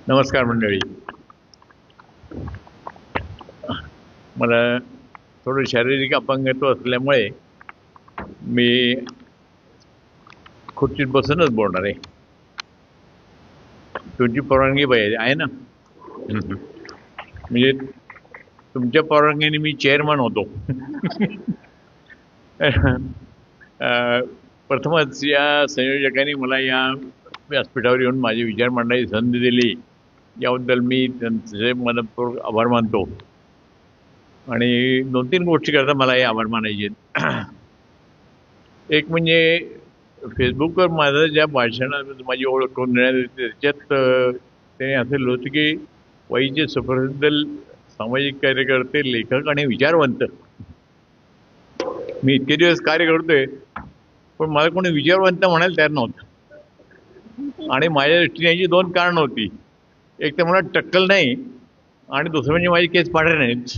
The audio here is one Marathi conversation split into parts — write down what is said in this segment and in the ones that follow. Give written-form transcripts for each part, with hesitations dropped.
नमस्कार मंडळी. मला थोडं शारीरिक अपंगत्व असल्यामुळे मी खुर्चीत बसूनच बोलणार आहे. तुमची परवानगी पाहिजे आहे ना? म्हणजे तुमच्या परवानगीने मी चेअरमन होतो. प्रथमच या संयोजकांनी मला या व्यासपीठावर येऊन माझे विचार मांडण्याची संधी दिली, याबद्दल मी त्यांचे मनपूर्वक आभार मानतो. आणि 2-3 गोष्टी करता मला हे आभार मानायचे आहेत. एक म्हणजे फेसबुकवर माझं ज्या भाषणात माझी ओळख करून देण्यात येते त्याच्यात त्याने असं लिहिलं होतं की वैचे सुप्रसिद्ध सामाजिक कार्यकर्ते, लेखक आणि विचारवंत. मी इतके दिवस कार्य करतोय पण मला कोणी विचारवंत म्हणायला तयार नव्हतं. आणि माझ्या दृष्टीने याची 2 कारणं होती. एक तर मला टक्कल नाही आणि दुसरं म्हणजे माझे केस पांढरे नाहीत.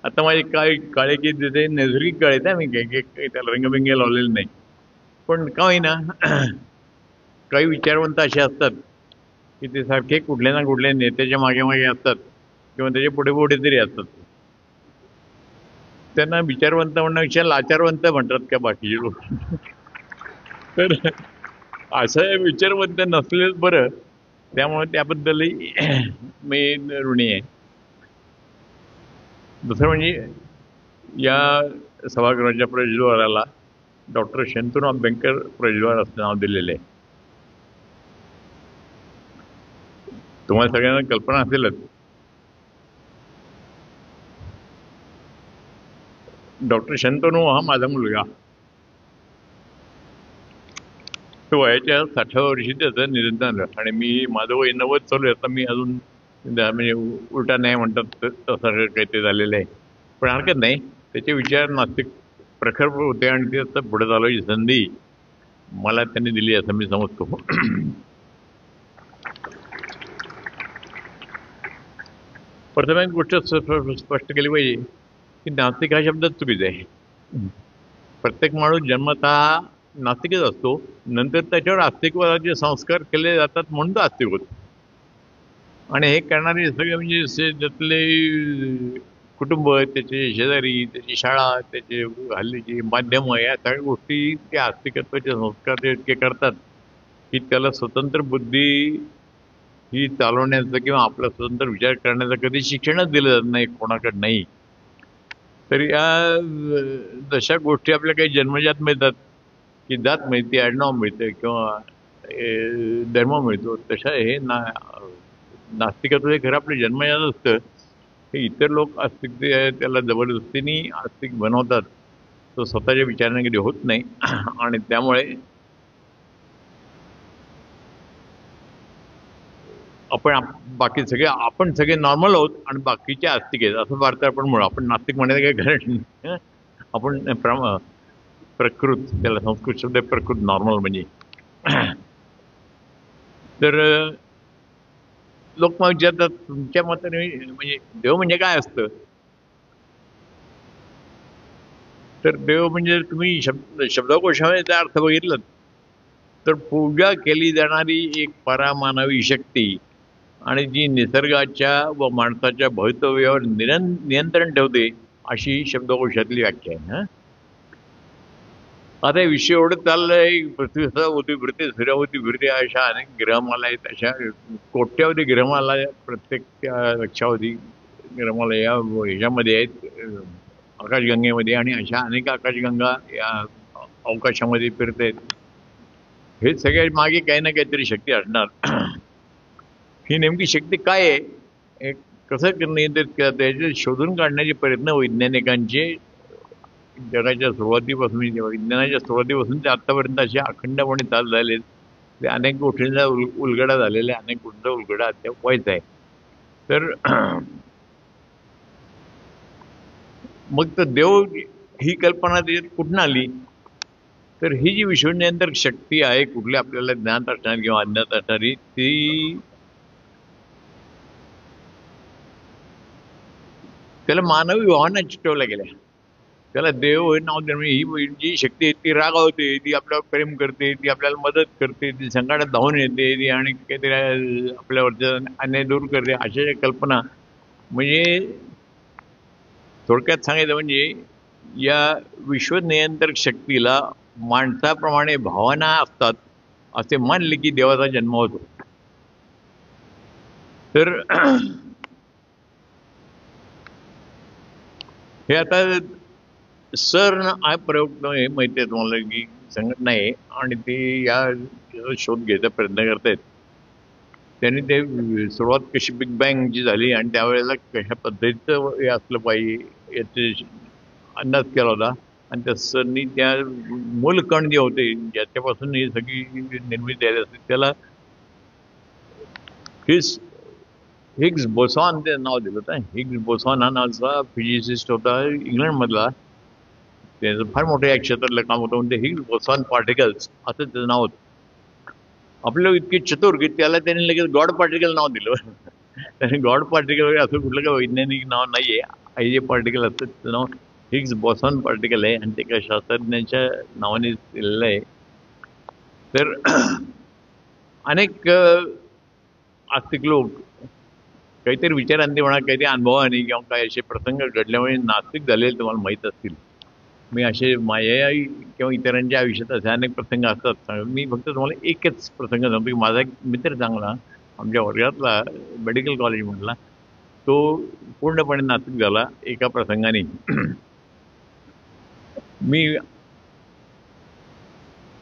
आता माझे काळे केस देते, नैसर्गिक काळे आहेत. मी त्याला रंगबिंग लावलेले नाही. पण का होईना काही विचारवंत असे असतात की ते सारखे कुठल्या ना कुठल्या नेत्याच्या मागे मागे असतात किंवा त्याच्या पुढे पुढे तरी असतात. त्यांना विचारवंत म्हणण्यापेक्षा लाचारवंत म्हणतात का बाकीचे लोक. तर असं विचारवंत नसलेच बरं. त्यामुळे त्याबद्दलही मी ऋणी आहे. दुसरं म्हणजे या सभागृहाच्या प्रज्वलाला डॉक्टर शंतनुराव बेंकर प्रज्वल असं नाव दिलेलं आहे. तुम्हाला सगळ्यांना कल्पना असेलच, डॉक्टर शंतनू हा माझा मुलगा. तो वयाच्या 60व्या वर्षी त्याचं निधन झालं आणि माझं वय 90 चालू आहे. आता मी अजून म्हणजे उलटा नाही म्हणतात तसं काही ते झालेलं आहे. पण हरकत नाही. त्याचे विचार नास्तिक प्रखर होते आणि ते आता पुढे चालवायची संधी मला त्यांनी दिली असं मी समजतो. प्रथम एक गोष्ट स्पष्ट केली पाहिजे की नास्तिक हा शब्दच चुकीचा आहे. प्रत्येक माणूस जन्मतः नास्तिकच असतो. नंतर त्याच्यावर आस्तिकवादाचे संस्कार केले जातात म्हणून तो आस्तिक होतो. आणि हे करणारे सगळे म्हणजे त्यातले कुटुंब, त्याचे शेजारी, त्याची शाळा, त्याचे हल्लीची माध्यमं, या सगळ्या गोष्टी त्या आस्तिकत्वाचे संस्कार ते इतके करतात की त्याला स्वतंत्र बुद्धी ही चालवण्याचं किंवा आपला स्वतंत्र विचार करण्याचं कधी शिक्षणच दिलं जात नाही कोणाकडे नाही. तर या जशा गोष्टी आपल्या काही जन्मजात मिळतात की जात मिळते, आडनाव मिळतं किंवा धर्म मिळतो, तशा हे नास्तिकत्व हे खरं आपलं जन्मजात असतं. हे इतर लोक आस्तिक त्याला जबरदस्तीने आस्तिक बनवतात. तो स्वतःच्या विचाराने कधी होत नाही. आणि त्यामुळे आपण सगळे नॉर्मल आहोत आणि बाकीचे आस्तिक आहेत असं वार्ता आपण म्हणू. आपण नास्तिक म्हणायचं काही गरज नाही. आपण प्रकृत, त्याला संस्कृत शब्द प्रकृत, नॉर्मल म्हणजे. तर लोक मग विचारतात तुमच्या मताने म्हणजे देव म्हणजे काय असतं. तर देव म्हणजे तुम्ही शब्दकोशामध्ये त्या अर्थ बघितलं तर पूजा केली जाणारी एक परामानवी शक्ती आणि जी निसर्गाच्या व माणसाच्या भवितव्यावर नियंत्रण ठेवते अशी शब्दकोशातली व्याख्या आहे. आता विषय एवढं चाललंय, पृथ्वी सदाभोवती फिरते, सूर्याभोवती फिरते, अशा अनेक ग्रहमाला आहेत. अशा कोट्यावधी ग्रहमाला प्रत्येक त्या लक्षावधी ग्रहमाला या ह्याच्यामध्ये आहेत, आकाशगंगेमध्ये. आणि अशा अनेक आकाशगंगा या अवकाशामध्ये फिरत आहेत. हे सगळ्या मागे काही ना काहीतरी शक्ती असणार. ही नेमकी शक्ती काय आहे, हे कसं नियंत्रित करता याचे शोधून काढण्याचे प्रयत्न वैज्ञानिकांचे जगाच्या सुरुवातीपासून, विज्ञानाच्या सुरुवातीपासून ते आत्तापर्यंत असे अखंडपणे चालू झाले. ते अनेक गोष्टींचा उलगडा झालेला आहे, अनेक गोष्टींचा उलगडा अद्याप व्हायचा आहे. तर मग तर देव ही कल्पना त्याच्यात कुठून आली, तर ही जी विश्वनियंत्रक शक्ती आहे कुठली आपल्याला ज्ञात असणारी किंवा अज्ञात असणारी, ती त्याला मानवी भावना चिटवल्या गेल्या. त्याला देव हे नाव देणं, ही जी शक्ती आहे ती रागावते, ती आपल्यावर प्रेम करते, ती आपल्याला मदत करते, ती संकटात धावून येते, ती आणि काहीतरी आपल्यावरच्या अन्याय दूर करते, अशा ज्या कल्पना म्हणजे थोडक्यात सांगायचं म्हणजे या विश्वनियंत्रक शक्तीला माणसाप्रमाणे भावना असतात असे मानले की देवाचा जन्म होतो. तर हे आता CERN हा प्रयोग हे माहिती आहे तुम्हाला की संघटना आहे आणि ती या शोध घ्यायचा प्रयत्न करतायत. त्यांनी ते सुरुवात कशी बिग बँग जी झाली आणि त्यावेळेला कशा पद्धतीचं हे असलं पाहिजे याचे अंदाज केला होता आणि त्या सरनी त्या मूलकण जे होते ज्याच्यापासून ही सगळी निर्मिती झाली असते त्याला हिग्स बोसॉन ते नाव दिलं होतं. हिग्स बोसॉन हा नावाचा फिजिसिस्ट होता इंग्लंडमधला. त्याचं फार मोठं या क्षेत्रातलं काम होतं म्हणजे हिग्स बोसॉन पार्टिकल्स असं त्याचं नाव होतं. आपलं इतके चतुर की त्याला त्यांनी लगेच गॉड पार्टिकल नाव दिलं. त्याने गॉड पार्टिकल वगैरे असं कुठलं काही वैज्ञानिक नाव नाहीये. हे जे पार्टिकल असतं त्याचं नाव हिग्स बोसॉन पार्टिकल आहे आणि ते एका शास्त्रज्ञांच्या नावाने दिलेलं आहे. तर अनेक आस्तिक लोक काहीतरी विचारांनी म्हणा काहीतरी अनुभवाने किंवा काही असे प्रसंग घडल्यामुळे नास्तिक झालेले तुम्हाला माहीत असतील. मी असे माझ्या किंवा इतरांच्या आयुष्यात असे अनेक प्रसंग असतात. मी फक्त तुम्हाला एकच प्रसंग सांगतो की माझा एक मित्र चांगला आमच्या वर्गातला मेडिकल कॉलेजमधला तो पूर्णपणे नास्तिक झाला एका प्रसंगाने. मी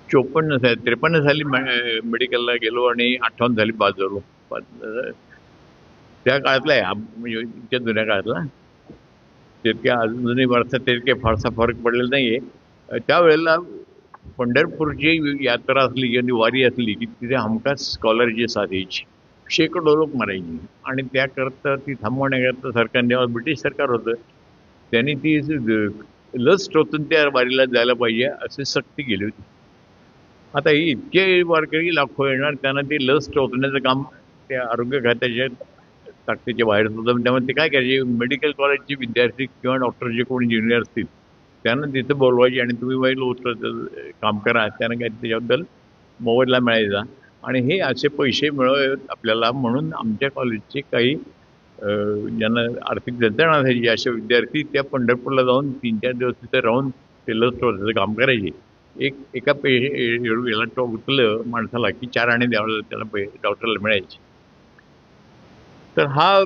53 साली मेडिकलला गेलो आणि 58 साली पास झालो. त्या काळातला आहे म्हणजे इतक्या जुन्या काळातला. तितक्या अजूनही भारतात तितके फारसा फरक पडलेला नाहीये. त्यावेळेला पंढरपूरची यात्रा असली किंवा वारी असली की तिथे हमखास स्कॉलरची साधायची. शेकडो लोक मरायची आणि त्याकरता ती थांबवण्याकरता सरकारने जेव्हा ब्रिटिश सरकार होतं त्यांनी ती लस टोचून त्या वारीला जायला पाहिजे अशी सक्ती केली होती. आता ही इतके वारकरी लाखो येणार त्यांना ती लस टोचण्याचं काम त्या आरोग्य खात्याच्या ताकदीच्या बाहेर होतं. त्यामुळे ते काय करायचे मेडिकल कॉलेजचे विद्यार्थी किंवा डॉक्टर जे कोणी इंजिनियर असतील त्यांना तिथं बोलवायचे आणि तुम्ही बैल काम करा त्यांना काय त्याच्याबद्दल मोबदला मिळायचा आणि हे असे पैसे मिळवत आपल्याला म्हणून आमच्या कॉलेजचे काही ज्यांना आर्थिक जडणघडण असायची असे विद्यार्थी त्या पंढरपूरला जाऊन 3-4 दिवस तिथे राहून ते लस टोचायचं काम करायचे. एका याला टोचलं माणसाला की 4 आणे द्यावं त्याला डॉक्टरला मिळायचे. तर हा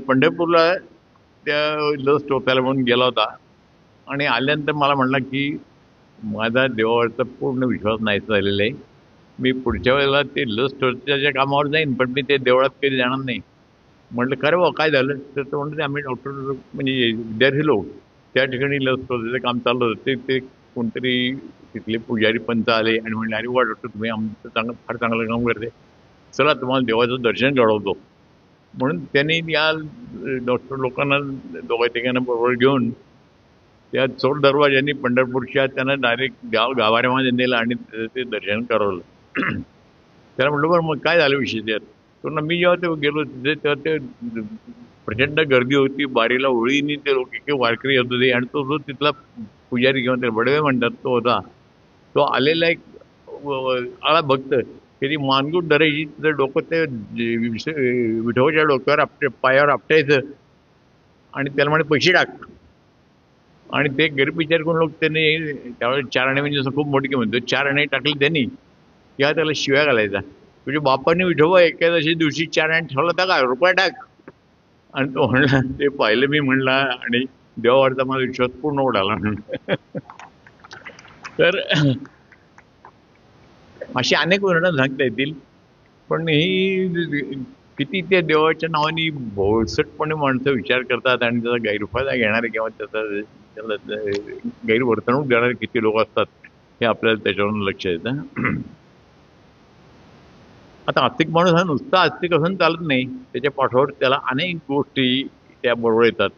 पंढरपूरला त्या लस टोचायला म्हणून गेला होता आणि आल्यानंतर मला म्हणला की माझा देवावरचा पूर्ण विश्वास नाही झालेला आहे. मी पुढच्या वेळेला ते लस टोचायच्या कामावर जाईन पण मी ते देवळात कधी जाणार नाही. म्हटलं खरं बा काय झालं तर तो म्हणलं आम्ही डॉक्टर म्हणजे विद्यार्थी लोक त्या ठिकाणी लस टोचायचं काम चाललं होतं ते कोणतरी तिथले पुजारी पंत आले आणि म्हणले अरे वा डॉक्टर तुम्ही आमचं फार चांगलं काम करते चला तुम्हाला देवाचं दर्शन घडवतो. म्हणून त्यांनी या डॉक्टर लोकांना दोघा तिघांना बरोबर घेऊन त्या चोर दरवाजांनी पंढरपूरच्या त्यांना डायरेक्ट गाभाऱ्यामध्ये नेलं आणि ते दर्शन करवलं. त्याला म्हटलं बरं मग काय झालं विषय त्यात. तो मी जेव्हा ते गेलो तिथे तेव्हा ते प्रचंड गर्दी होती बारीला ओळीनी ते लोक एक वारकरी होत होते आणि तो जो तिथला पुजारी किंवा ते बडवे म्हणतात तो होता. तो आलेला एक आला भक्त की ती मानगूट धरायची तिथं डोकं ते विठोबाच्या डोक्यावर पायावर आपटायचं आणि त्याला म्हणे पैसे टाक आणि ते गरीब विचार करून लोक त्यांनी त्यावेळेस 4 आणे म्हणजे असं खूप मोठी म्हणतो 4 आणे टाकले त्यांनी किंवा त्याला शिव्या घालायचा म्हणजे बापाने विठोबा एकादशी दिवशी 4 आणे ठेवला होता का रुपये टाक आणि तो म्हणला ते पाहिलं मी म्हणला आणि देवावरचा माझा विश्वास पूर्ण उडाला. तर अशी अनेक उदाहरणं सांगता येतील पण ही किती त्या देवाच्या नावाने भोळसटपणे माणसं विचार करतात आणि त्याचा गैरफायदा घेणारे किंवा त्याला गैरवर्तणूक देणारे किती लोक असतात हे आपल्याला त्याच्यावरून लक्ष येतं. आता आस्तिक माणूस हा नुसता आस्तिक असून चालत नाही त्याच्या पाठोवर त्याला अनेक गोष्टी त्या बरोबर येतात.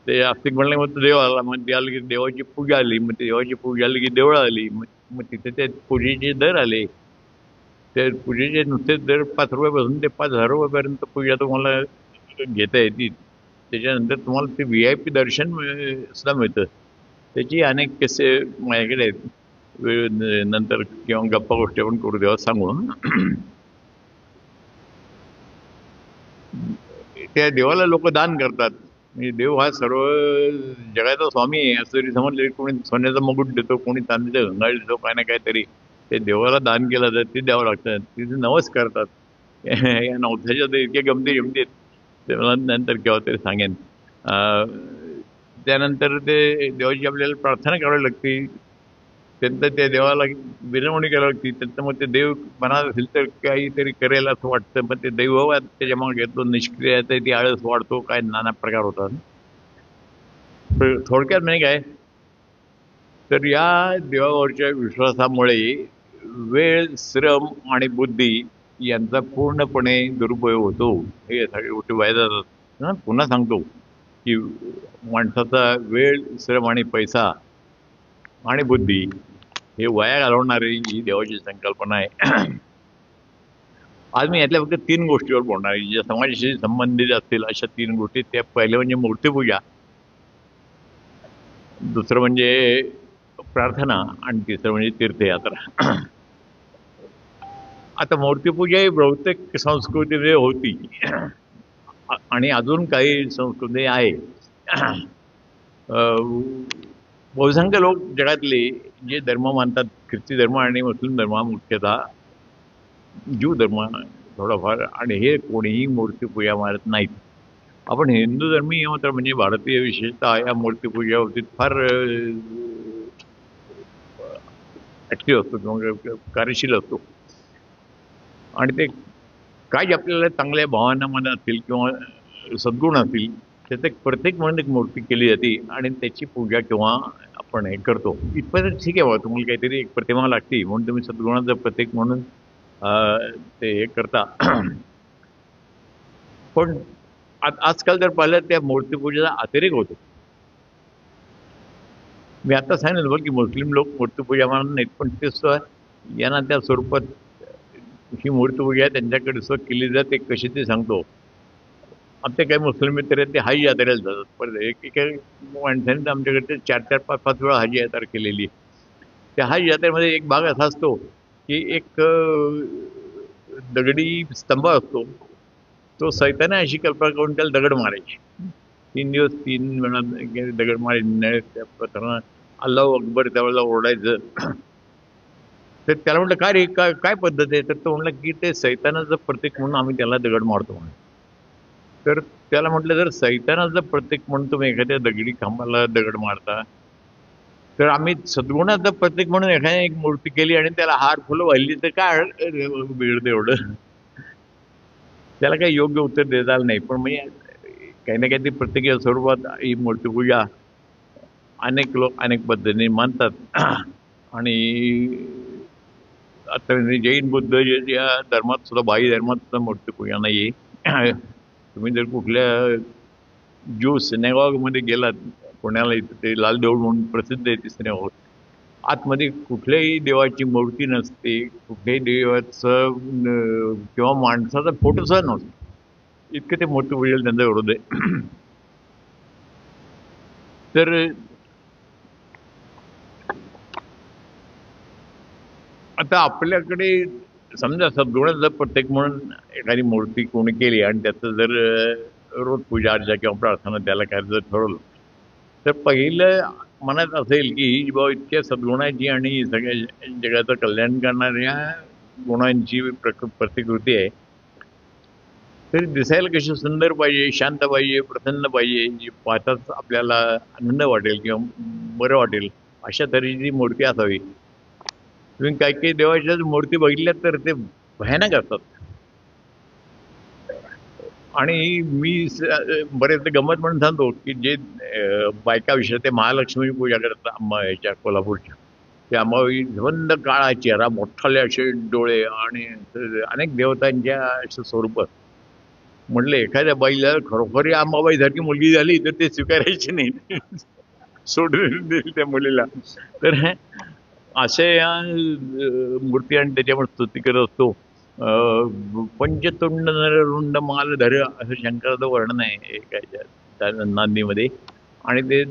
ते आस्तिक म्हणले मग देव आला मग द्यायला की देवाची पूजा आली मग देवाची पूजा आली की देवळं आली मग तिथे त्या पूजेचे दर आले. त्या पूजेचे नुसते दर ₹5 पासून ते ₹5,000 पर्यंत पूजा तुम्हाला घेता येतील. त्याच्यानंतर तुम्हाला ते VIP दर्शन सुद्धा मिळतं. त्याची अनेक किस्से माझ्याकडे आहेत. वेळ नंतर किंवा गप्पा गोष्टी आपण करू देवा सांगू. त्या देवाला लोक दान करतात. म्हणजे देव हा सर्व जगाचा स्वामी आहे असं जरी समजले, कोणी सोन्याचा मुकुट देतो, कोणी चांदीचं घंगाळ देतो, काय ना काहीतरी ते देवाला दान केलं तर ते द्यावं लागतं. तिथे नवस करतात. या नवसाच्या तर इतक्या गमती जमती आहेत, ते मला नंतर केव्हा तरी सांगेन. त्यानंतर ते देवाची आपल्याला प्रार्थना करावी लागते. त्यानंतर त्या देवाला विनवणी करावी लागते. त्याचं मग ते देव मनात असेल तर काहीतरी करेल असं वाटतं, पण ते दैव त्याच्या मागे येतो, निष्क्रिय आहे, ती आळस वाढतो, काय नाना प्रकार होतात. थोडक्यात म्हणजे काय, तर या देवावरच्या विश्वासामुळे वेळ, श्रम आणि बुद्धी यांचा पूर्णपणे दुरुपयोग होतो. हे सगळ्या गोष्टी वाया जातात. पुन्हा सांगतो की माणसाचा वेळ, श्रम आणि पैसा आणि बुद्धी हे वाया घालवणारी ही देवाची संकल्पना आहे. आज मी यातल्या फक्त 3 गोष्टीवर बोलणार आहे, ज्या समाजाशी संबंधित असतील अशा 3 गोष्टी. त्या पहिल्या म्हणजे मूर्तीपूजा, दुसरं म्हणजे प्रार्थना आणि तिसरं म्हणजे तीर्थयात्रा. आता मूर्तीपूजा ही बहुतेक संस्कृतीमध्ये होती आणि अजून काही संस्कृती आहे. बहुसंख्य लोक जगातले जे धर्म मानतात, ख्रिस्ती धर्म आणि मुस्लिम धर्म, मुख्यतः ज्यू धर्म थोडाफार, आणि हे कोणीही मूर्तीपूजा मानत नाहीत. आपण हिंदू धर्मीय मात्र म्हणजे भारतीय विशेषतः या मूर्तीपूजा बाबतीत फार ऍक्टिव्ह असतो किंवा कार्यशील असतो. आणि ते काय आपल्याला चांगल्या भावना मनात असतील किंवा सद्गुण असतील, त्याचे प्रत्येक म्हणून एक मूर्ती केली जाते आणि त्याची पूजा किंवा आपण हे करतो. इथपर्यंत ठीक आहे, बा तुम्हाला काहीतरी एक प्रतिमा लागते म्हणून तुम्ही सद्गुणाचं प्रतीक म्हणून ते हे करता. पण आजकाल जर पाहिलं त्या मूर्तीपूजेचा अतिरेक होतो. मी आता सांगितलं बघ की मुस्लिम लोक मूर्तीपूजा मानत नाहीत, पण ते यांना त्या स्वरूपात ही मूर्तीपूजा त्यांच्याकडे केली जाते कशी ते सांगतो. आमचे काही मुस्लिम मित्र आहेत ते हज यात्रेला जातात. पण एकेका माणसाने तर आमच्याकडे 4-4, 5-5 वेळा हज यात्रा केलेली. त्या हज यात्रेमध्ये एक भाग असा असतो की एक दगडी स्तंभ असतो. तो सैताने अशी कल्पना करून त्याला दगड मारायची. 3 दिवस 3 वेळा दगड मारायचे. त्या पत्रांना अल्लाहू अकबर त्यावेळेला ओरडायचं. तर त्याला म्हटलं काय रे, काय पद्धत आहे? तर तो म्हणला की ते सैतानाचं प्रतीक म्हणून आम्ही त्याला दगड मारतो म्हणून. तर त्याला म्हटलं, जर सैतानाचं प्रतीक म्हणून तुम्ही एखाद्या दगडी खांबाला दगड मारता, तर आम्ही सद्गुणाचं प्रतीक म्हणून एखाद्या एक मूर्ती केली आणि त्याला हार फुलं वाहिली तर काय बिघडतं एवढं? त्याला काही योग्य उत्तर देता आलं नाही. पण म्हणजे काही ना काही प्रत्येक स्वरूपात ही मूर्तीपूजा अनेक लोक अनेक पद्धतीने मानतात. आणि आता जैन बुद्ध या धर्मात सुद्धा, बाई धर्मात सुद्धा मूर्तीपूजा नाही आहे. तुम्ही जर कुठल्या ज्यू सिनेगॉगमध्ये गेलात पुण्याला, इथं ते लाल देऊळ म्हणून प्रसिद्ध आहे ते सिनेगॉग, आतमध्ये कुठल्याही देवाची मूर्ती नसते, कुठल्याही देवाचं किंवा माणसाचा फोटोसुद्धा नसतो. इतकं ते मूर्तीपूजेला त्यांचा विरोध आहे. तर आता आपल्याकडे समजा सद्गुणाचं प्रत्येक म्हणून एखादी मूर्ती कोणी केली आणि त्याचं जर रोज पूजा अर्चा किंवा प्रार्थना त्याला काय जर ठरवलं, तर पहिलं मनात असेल की बाबा इतक्या सद्गुणाची आणि सगळ्या जगाचं कल्याण करणाऱ्या गुणांची प्रतिकृती आहे, तरी दिसायला कशी सुंदर पाहिजे, शांत पाहिजे, प्रसन्न पाहिजे, जी पाहताच आपल्याला आनंद वाटेल किंवा बरं वाटेल अशा तऱ्हेची मूर्ती असावी. तुम्ही काही काही देवाच्या मूर्ती बघितल्या तर ते भयानक असतात. आणि मी बरेच गंमत म्हणून सांगतो की जे बायका विषय ते महालक्ष्मी पूजा करतात ह्याच्या कोल्हापूरच्या, त्या अंबाबाई झवंद काळा चेहरा, मोठाले असे डोळे आणि अनेक देवतांच्या अशा स्वरूपात. म्हटलं एखाद्या बाईला खरोखर अंबाबाईसारखी मुलगी झाली तर ते स्वीकारायची नाही, सोडून देईल त्या मुलीला. तर असे या मूर्ती आणि त्याच्यावर स्तुती करत असतो. पंचतुंड नररुंड मालधर असं शंकराचं वर्णन आहे एकाच्या. त्या नांदीमध्ये. आणि ते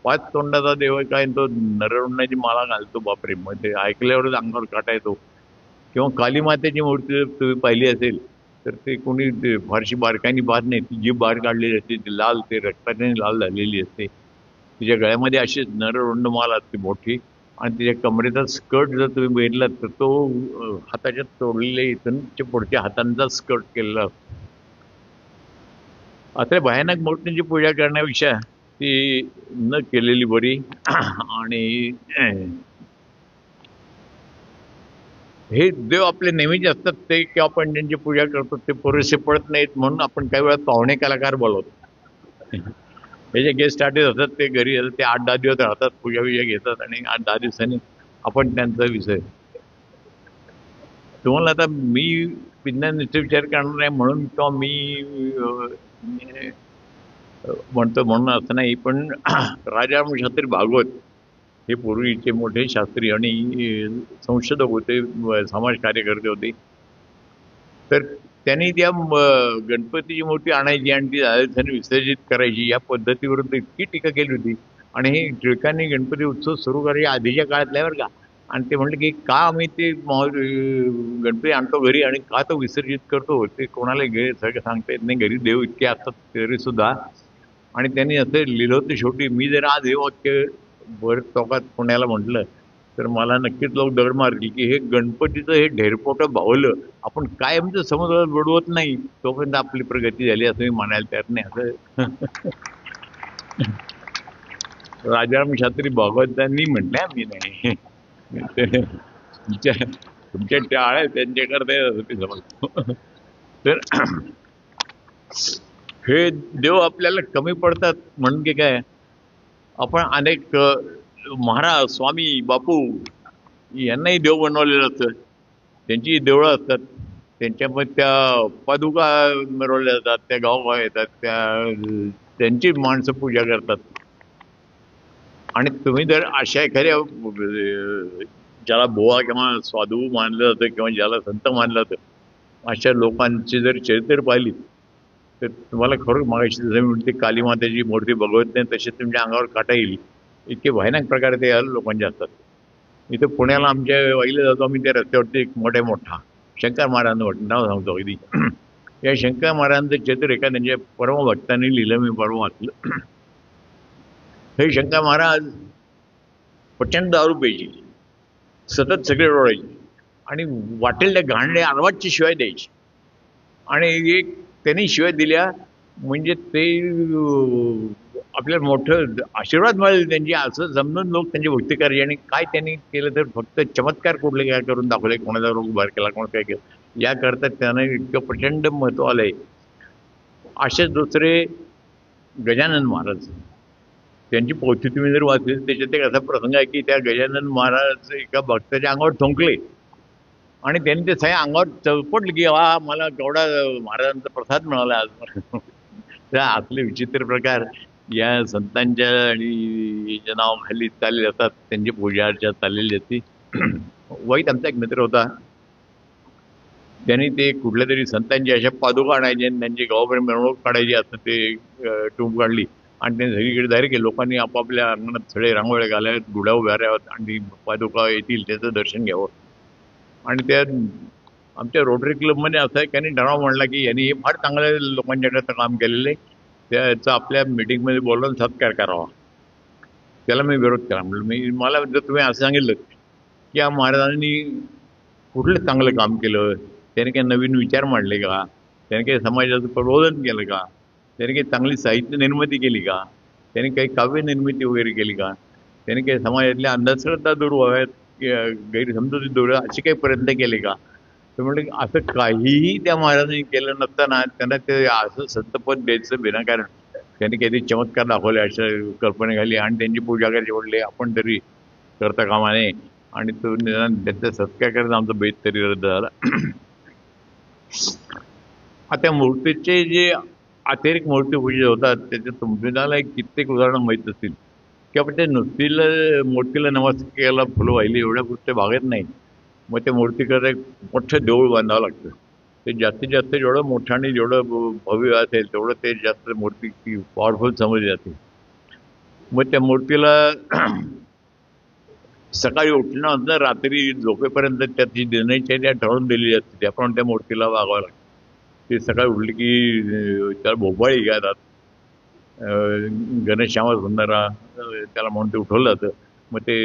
5 तोंडाचा देव आहे काय, तो नरवण्याची माला घालतो. बापरे, मग ते ऐकल्यावरच अंगावर काटा येतो. किंवा कालीमातेची मूर्ती जर तुम्ही पाहिली असेल तर ते कोणी फारशी बारकाईने पाहत नाही. ती जी बार काढलेली असते ती लाल, ते रक्ताने लाल झालेली असते. तिच्या गळ्यामध्ये अशी नररुंड माल असते मोठी. आणि तिच्या कमरेचा स्कर्ट जर तुम्ही बघितलात तर तो हाताच्या तोडलेल्या इथून पुढच्या हातांचा स्कर्ट केलेला असतो. अत्रे भयानक मूर्तींची पूजा करण्यापेक्षा ती न केलेली बरी. आणि हे देव आपले नेहमीचे असतात ते, की आपण ज्यांची पूजा करतो ते पुरेसे पडत नाहीत, म्हणून आपण काही वेळा पाहुणे कलाकार बोलवतो. हे जे गेस्ट आर्टिस्ट असतात ते घरी येतात, ते 8-10 दिवस राहतात, पूजा बिजा घेतात आणि 8-10 दिवसांनी आपण त्यांचा विषय. तुम्हाला आता मी विज्ञान विचार करणार नाही म्हणून किंवा मी म्हणतो म्हणून असं नाही, पण राजाराम शास्त्री भागवत हे पूर्वीचे मोठे शास्त्री आणि संशोधक होते, समाज कार्यकर्ते होते. तर त्यांनी त्या गणपतीची मूर्ती आणायची आणि ती राजस्थानी विसर्जित करायची या पद्धतीवरून इतकी टीका केली होती. आणि हे टिळकांनी गणपती उत्सव सुरू करायच्या आधीच्या काळातल्या बरं का. आणि ते म्हटलं की का आम्ही ते गणपती आणतो घरी आणि का तो विसर्जित करतो, ते कोणाला सगळं सांगता येत नाही. घरी देव इतके असतात तरी सुद्धा. आणि त्यांनी असं लिहिलं होतं शेवटी, मी जर आज हे वाक्य वर टोकात पुण्याला म्हटलं तर मला नक्कीच लोक दगड मारतील की हे गणपतीचं हे ढेरपोटं भावलं आपण कायमचं समुद्रात बुडवत नाही तोपर्यंत आपली प्रगती झाली असं मी म्हणायला तयार नाही. असं राजाराम शास्त्री भागवतांनी म्हटलंय, मी नाही. तुमच्या टाळ्या त्यांच्याकरता ते समजतो. तर हे देव आपल्याला कमी पडतात म्हणून की काय, आपण अनेक महाराज, स्वामी, बापू यांनाही देव बनवलेलं असतं. त्यांची देवळं असतात, त्यांच्यामध्ये त्या पादुका मिरवल्या जातात, त्या गावगाव येतात, त्यांची माणसं पूजा करतात. आणि तुम्ही जर अशा एखाद्या ज्याला बोवा किंवा साधू मानलं जातं किंवा ज्याला संत मानलं जातं अशा लोकांची जर चरित्र पाहिली तर तुम्हाला खरं मागायची जसं म्हणते काली मातेची मूर्ती बघवत नाही तसे तुमच्या अंगावर काटा येईल इतके भयानक प्रकारे ते लोकांचे असतात. इथं पुण्याला आमच्या वाईला जातो आम्ही, त्या रस्त्यावरती एक मोठा शंकर महाराजांचं नाव सांगतो अगदी. या शंकर महाराजांचं चित्र एका त्यांच्या परम भक्तांनी लिहिलं, मी परम वाचलं. हे शंकर महाराज प्रचंड दारू प्यायची, सतत सगळे रोडायचे आणि वाटेल त्या घाणल्या अर्वाची शिवाय द्यायची. आणि एक त्यांनी शिवाय दिल्या म्हणजे ते आपल्याला मोठं आशीर्वाद मिळेल त्यांची असं समजून लोक त्यांची भक्ती करायची. आणि काय त्यांनी केलं तर फक्त चमत्कार कुठले काय करून दाखवले, कोणाचा रोग बाहेर केला, कोणा काय केलं याकरता त्यांना इतकं प्रचंड महत्त्व आलंय. असेच दुसरे गजानन महाराज, त्यांची पोथी तुम्ही जर वाचली त्याच्यात एक असा प्रसंग आहे की त्या गजानन महाराज एका भक्ताच्या अंगावर ठोंकले आणि त्यांनी ते सगळ्या अंगावर चौपटले की वा मला केवढा महाराजांचा प्रसाद मिळाला आज. त्या असले विचित्र प्रकार या संतांच्या आणि याच्या नावाखाली चालले जातात, त्यांची पूजा अर्चा चाललेली असते. वाईट आमचा एक मित्र होता, त्यांनी ते कुठल्या तरी संतांची अशा पादुका आणायचे आणि त्यांची गावापर्यंत मिरवणूक काढायची असं ते टूम काढली आणि त्यांनी सगळीकडे डायरेक्ट लोकांनी आपापल्या अंगणात सगळे रांगोळ्या घालाव्यात, गुढ्या उभ्या राहाव्यात आणि पादुका येतील त्याचं दर्शन घ्यावं. आणि त्या आमच्या रोटरी क्लबमध्ये असं आहे, त्यांनी ठराव म्हणला की यांनी हे फार चांगल्या लोकांच्याकडे काम केलेलं आहे, त्याचा आपल्या मिटिंगमध्ये बोलून सत्कार करावा. त्याला मी विरोध केला. म्हटलं मला जर तुम्ही असं सांगितलं की या महाराजांनी कुठलं चांगलं काम केलं, त्याने काही नवीन विचार मांडले का, त्याने काही समाजाचं प्रबोधन केलं का, त्याने काही चांगली साहित्य निर्मिती केली का, त्याने काही काव्य निर्मिती वगैरे केली का, त्याने काही समाजातल्या अंधश्रद्धा दूर व्हाव्यात, गैरसमजुती दूर असे काही प्रयत्न केले का. तर म्हटलं असं काहीही त्या महाराजांनी केलं नसताना त्यांना ते असं संतपद द्यायचं विनाकारण त्यांनी काहीतरी चमत्कार दाखवले अशा कल्पनेखाली आणि त्यांची पूजा करायची म्हटले आपण तरी करता कामा नये. आणि तो त्यांचा सत्कार करायचा आमचा बेत तरी रद्द झाला. आता मूर्तीचे जे अतिरिक्त मूर्ती पूजा होतात त्याच्यात तुम्हाला कित्येक उदाहरणं माहीत असतील की आपण त्या मूर्तीला नमस्काराला फुलं वाहिली एवढ्या गोष्टी भागत नाही. मग त्या मूर्तीकडे एक मोठं देऊळ बांधावं लागतं. ते जास्तीत जास्त जेवढं मोठं आणि जेवढं भव्य असेल तेवढं ते जास्त मूर्ती पॉवरफुल समजली जाते. मग त्या मूर्तीला सकाळी उठल्यानंतर रात्री झोपेपर्यंत त्याची दिनचर्या ठरवून दिलेली असते, त्याप्रमाणे त्या मूर्तीला वागावं लागतं. ते सकाळी उठली की त्याला भोपाळी घालतात, गणेशश्यामा सुंदरा त्याला म्हणून ते उठवलं जातं. मग ते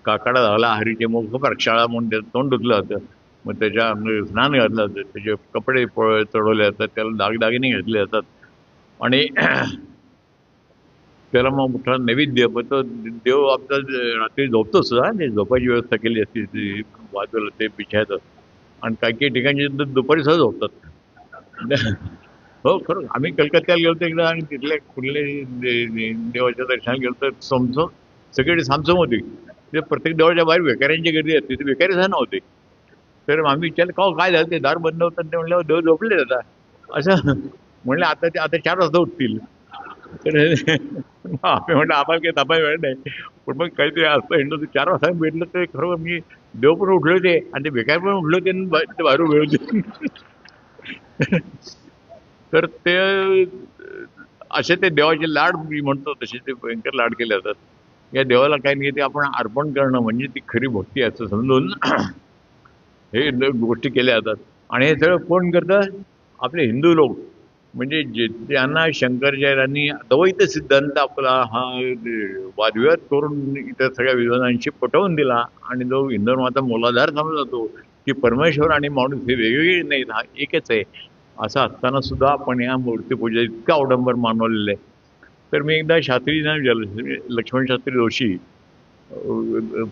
काकडा झाला हरीचे मुख प्रक्षाळा म्हणून त्याचं तोंड धुतलं जातं. मग त्याच्या स्नान घातलं जातं, त्याचे कपडे चढवले जातात, त्याला दागदागिने घातले जातात आणि त्याला मग मोठा नैवेद्य. मग तो देव आपला रात्री झोपतो सुद्धा, ते झोपायची व्यवस्था केली असते, ती बाजूला ते पिछायचं. आणि काही काही ठिकाणी दुपारी सुद्धा झोपतात. हो खरं, आम्ही कलकत्त्याला गेलो एकदा आणि तिथल्या कुठले देवाच्या दर्शनाला गेलो तर समसम सगळे सामसम होते. ते प्रत्येक देवाच्या बाहेर भिकाऱ्यांची गर्दी असते, ते भिकारी सुद्धा नव्हते. तर आम्ही विचारलं का काय झालं, ते दार बंद होतं. ते म्हणलं देव झोपले आता असं म्हणलं. आता ते आता 4 वाजता उठतील. तर आम्ही म्हटलं आम्हाला काही तापाय वेळ नाही, पण मग काहीतरी असतं हिंडू. 4 वाजता भेटलं तर खरं मी देव पण उठले होते आणि ते भिकारी पण उठले होते आणि ते बाहेरून वेळ होते. तर ते असे ते देवाचे लाड मी म्हणतो तसे ते भयंकर लाड केले जातात. या देवाला काही नाही, ते आपण अर्पण करणं म्हणजे ती खरी भक्ती असं समजून हे गोष्टी केल्या जातात. आणि हे सगळं कोण करतं? आपले हिंदू लोक. म्हणजे ज्यांना शंकराचार्यांनी अद्वैत सिद्धांत आपला हा वादविवाद करून इतर सगळ्या विद्वानांशी पटवून दिला आणि जो हिंदू धर्माचा मूलाधार समजला जातो की परमेश्वर आणि माणूस हे वेगवेगळे नाहीत, हा एकच आहे, असं असताना सुद्धा आपण या मूर्तीपूजा इतकं अवडंबर मानवलेलं आहे. तर मी एकदा शास्त्रींना विचारलं, लक्ष्मण शास्त्री जोशी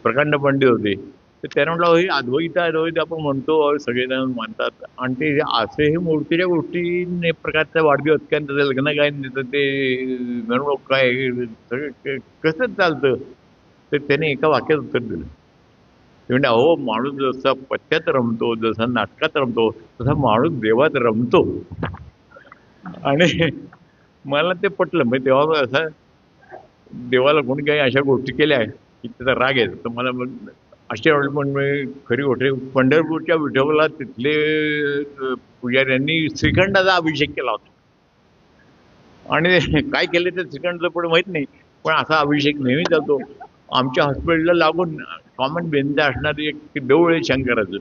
प्रकांड पंडित होते. तर त्याने म्हटलं हे अद्वैत अद्वैत आपण म्हणतो, सगळेजण मानतात आणि ते असे हे मूर्तीच्या गोष्टी प्रकारचा वाढदिवस काय, त्याचं लग्न काय, ते मिरवणूक काय, सगळं कसं चालतं. तर त्याने एका वाक्यात उत्तर दिलं. ते म्हणजे अहो, माणूस जसा पत्त्यात रमतो, जसा नाटकात रमतो, तसा माणूस देवात रमतो. आणि मला ते पटलं. मग तेव्हा असं देवाला कोणी काही अशा गोष्टी केल्या की त्याचा राग येतो. तर मला मग अशा वेळेला पण मी खरी गोष्ट आहे, पंढरपूरच्या विठोबाला तिथले पुजाऱ्यांनी श्रीखंडाचा अभिषेक केला होता. आणि काय केले ते श्रीखंडाचं पण माहीत नाही, पण असा अभिषेक नेहमी चालतो. आमच्या हॉस्पिटलला लागून कॉमन बेंच असणारे एक देऊळ आहे शंकराचं.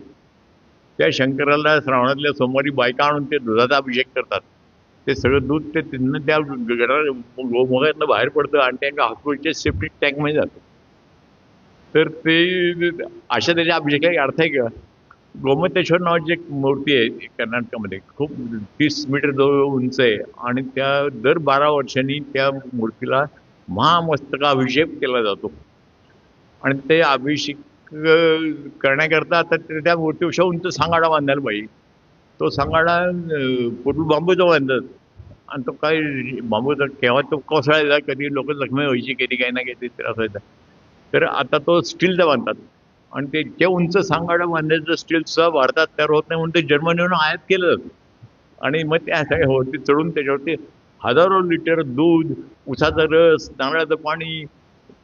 त्या शंकराला श्रावणातल्या सोमवारी बायका आणून ते दुधाचा अभिषेक करतात. ते सगळं दूध ते तिथनं त्या गोमुखातनं बाहेर पडतं आणि त्या हॉस्पिटलच्या सेप्टिक टँकमध्ये जातं. तर ते अशा त्याच्या अभिषेकाचा अर्थ आहे का? गोमतेश्वर नावाची एक मूर्ती आहे कर्नाटकामध्ये, खूप 30 मीटर जवळ उंच आहे आणि त्या दर 12 वर्षांनी त्या मूर्तीला महामस्तकाभिषेक केला जातो. आणि ते अभिषेक करण्याकरता आता त्या मूर्तीपेक्षा उंच सांगाडा बांधायला पाहिजे. तो सांगाडा पूर्वी बांबूचा बांधतात आणि तो काय बांबूचा केव्हा तो कोसळायचा, कधी लोक जखमी व्हायची, कधी काही ना काही त्रास व्हायचा. तर आता तो स्टीलचा बांधतात आणि ते जे उंच सांगाडा बांधायचं स्टीलचा भारतात तयार होत नाही म्हणून ते जर्मनीहून आयात केलं जातं. आणि मग त्या वरती चढून त्याच्यावरती हजारो लिटर दूध, उसाचा रस, नारळाचं पाणी,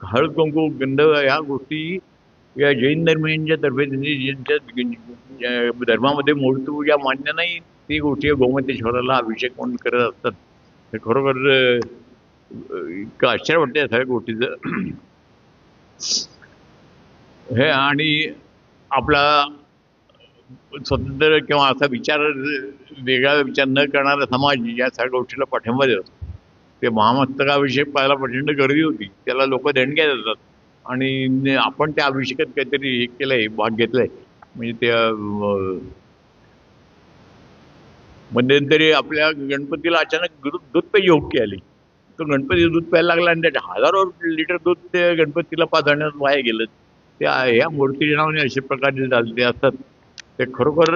हळद कुंकू, गंध ह्या गोष्टी या जैन धर्मियांच्या तर्फे, ज्यांच्या धर्मामध्ये मूर्तिपूजा मान्य नाही, ती गोष्टी गोमतेश्वराला अभिषेक म्हणून करत असतात. हे खरोखर इतकं आश्चर्य वाटतं या सगळ्या गोष्टीचं. हे आणि आपला स्वतंत्र किंवा असा विचार, वेगळा विचार न करणारा समाज या सगळ्या गोष्टीला पाठिंबा देतो. ते महामस्तकाभिषेक पाहायला प्रचंड गर्दी होती, त्याला लोक देणग्या देतात आणि आपण त्या अभिषेकात काहीतरी हे केलंय, भाग घेतलाय. म्हणजे त्या मध्यंतरी आपल्या गणपतीला अचानक दूध प्यायची हुक्की आली. तो गणपती दूध प्यायला लागला आणि त्याच्या हजारो लिटर दूध ते गणपतीला पाजण्यात वाया गेलं. त्या ह्या मूर्तीच्या नावाने असे प्रकारचे चालते असतात. ते खरोखर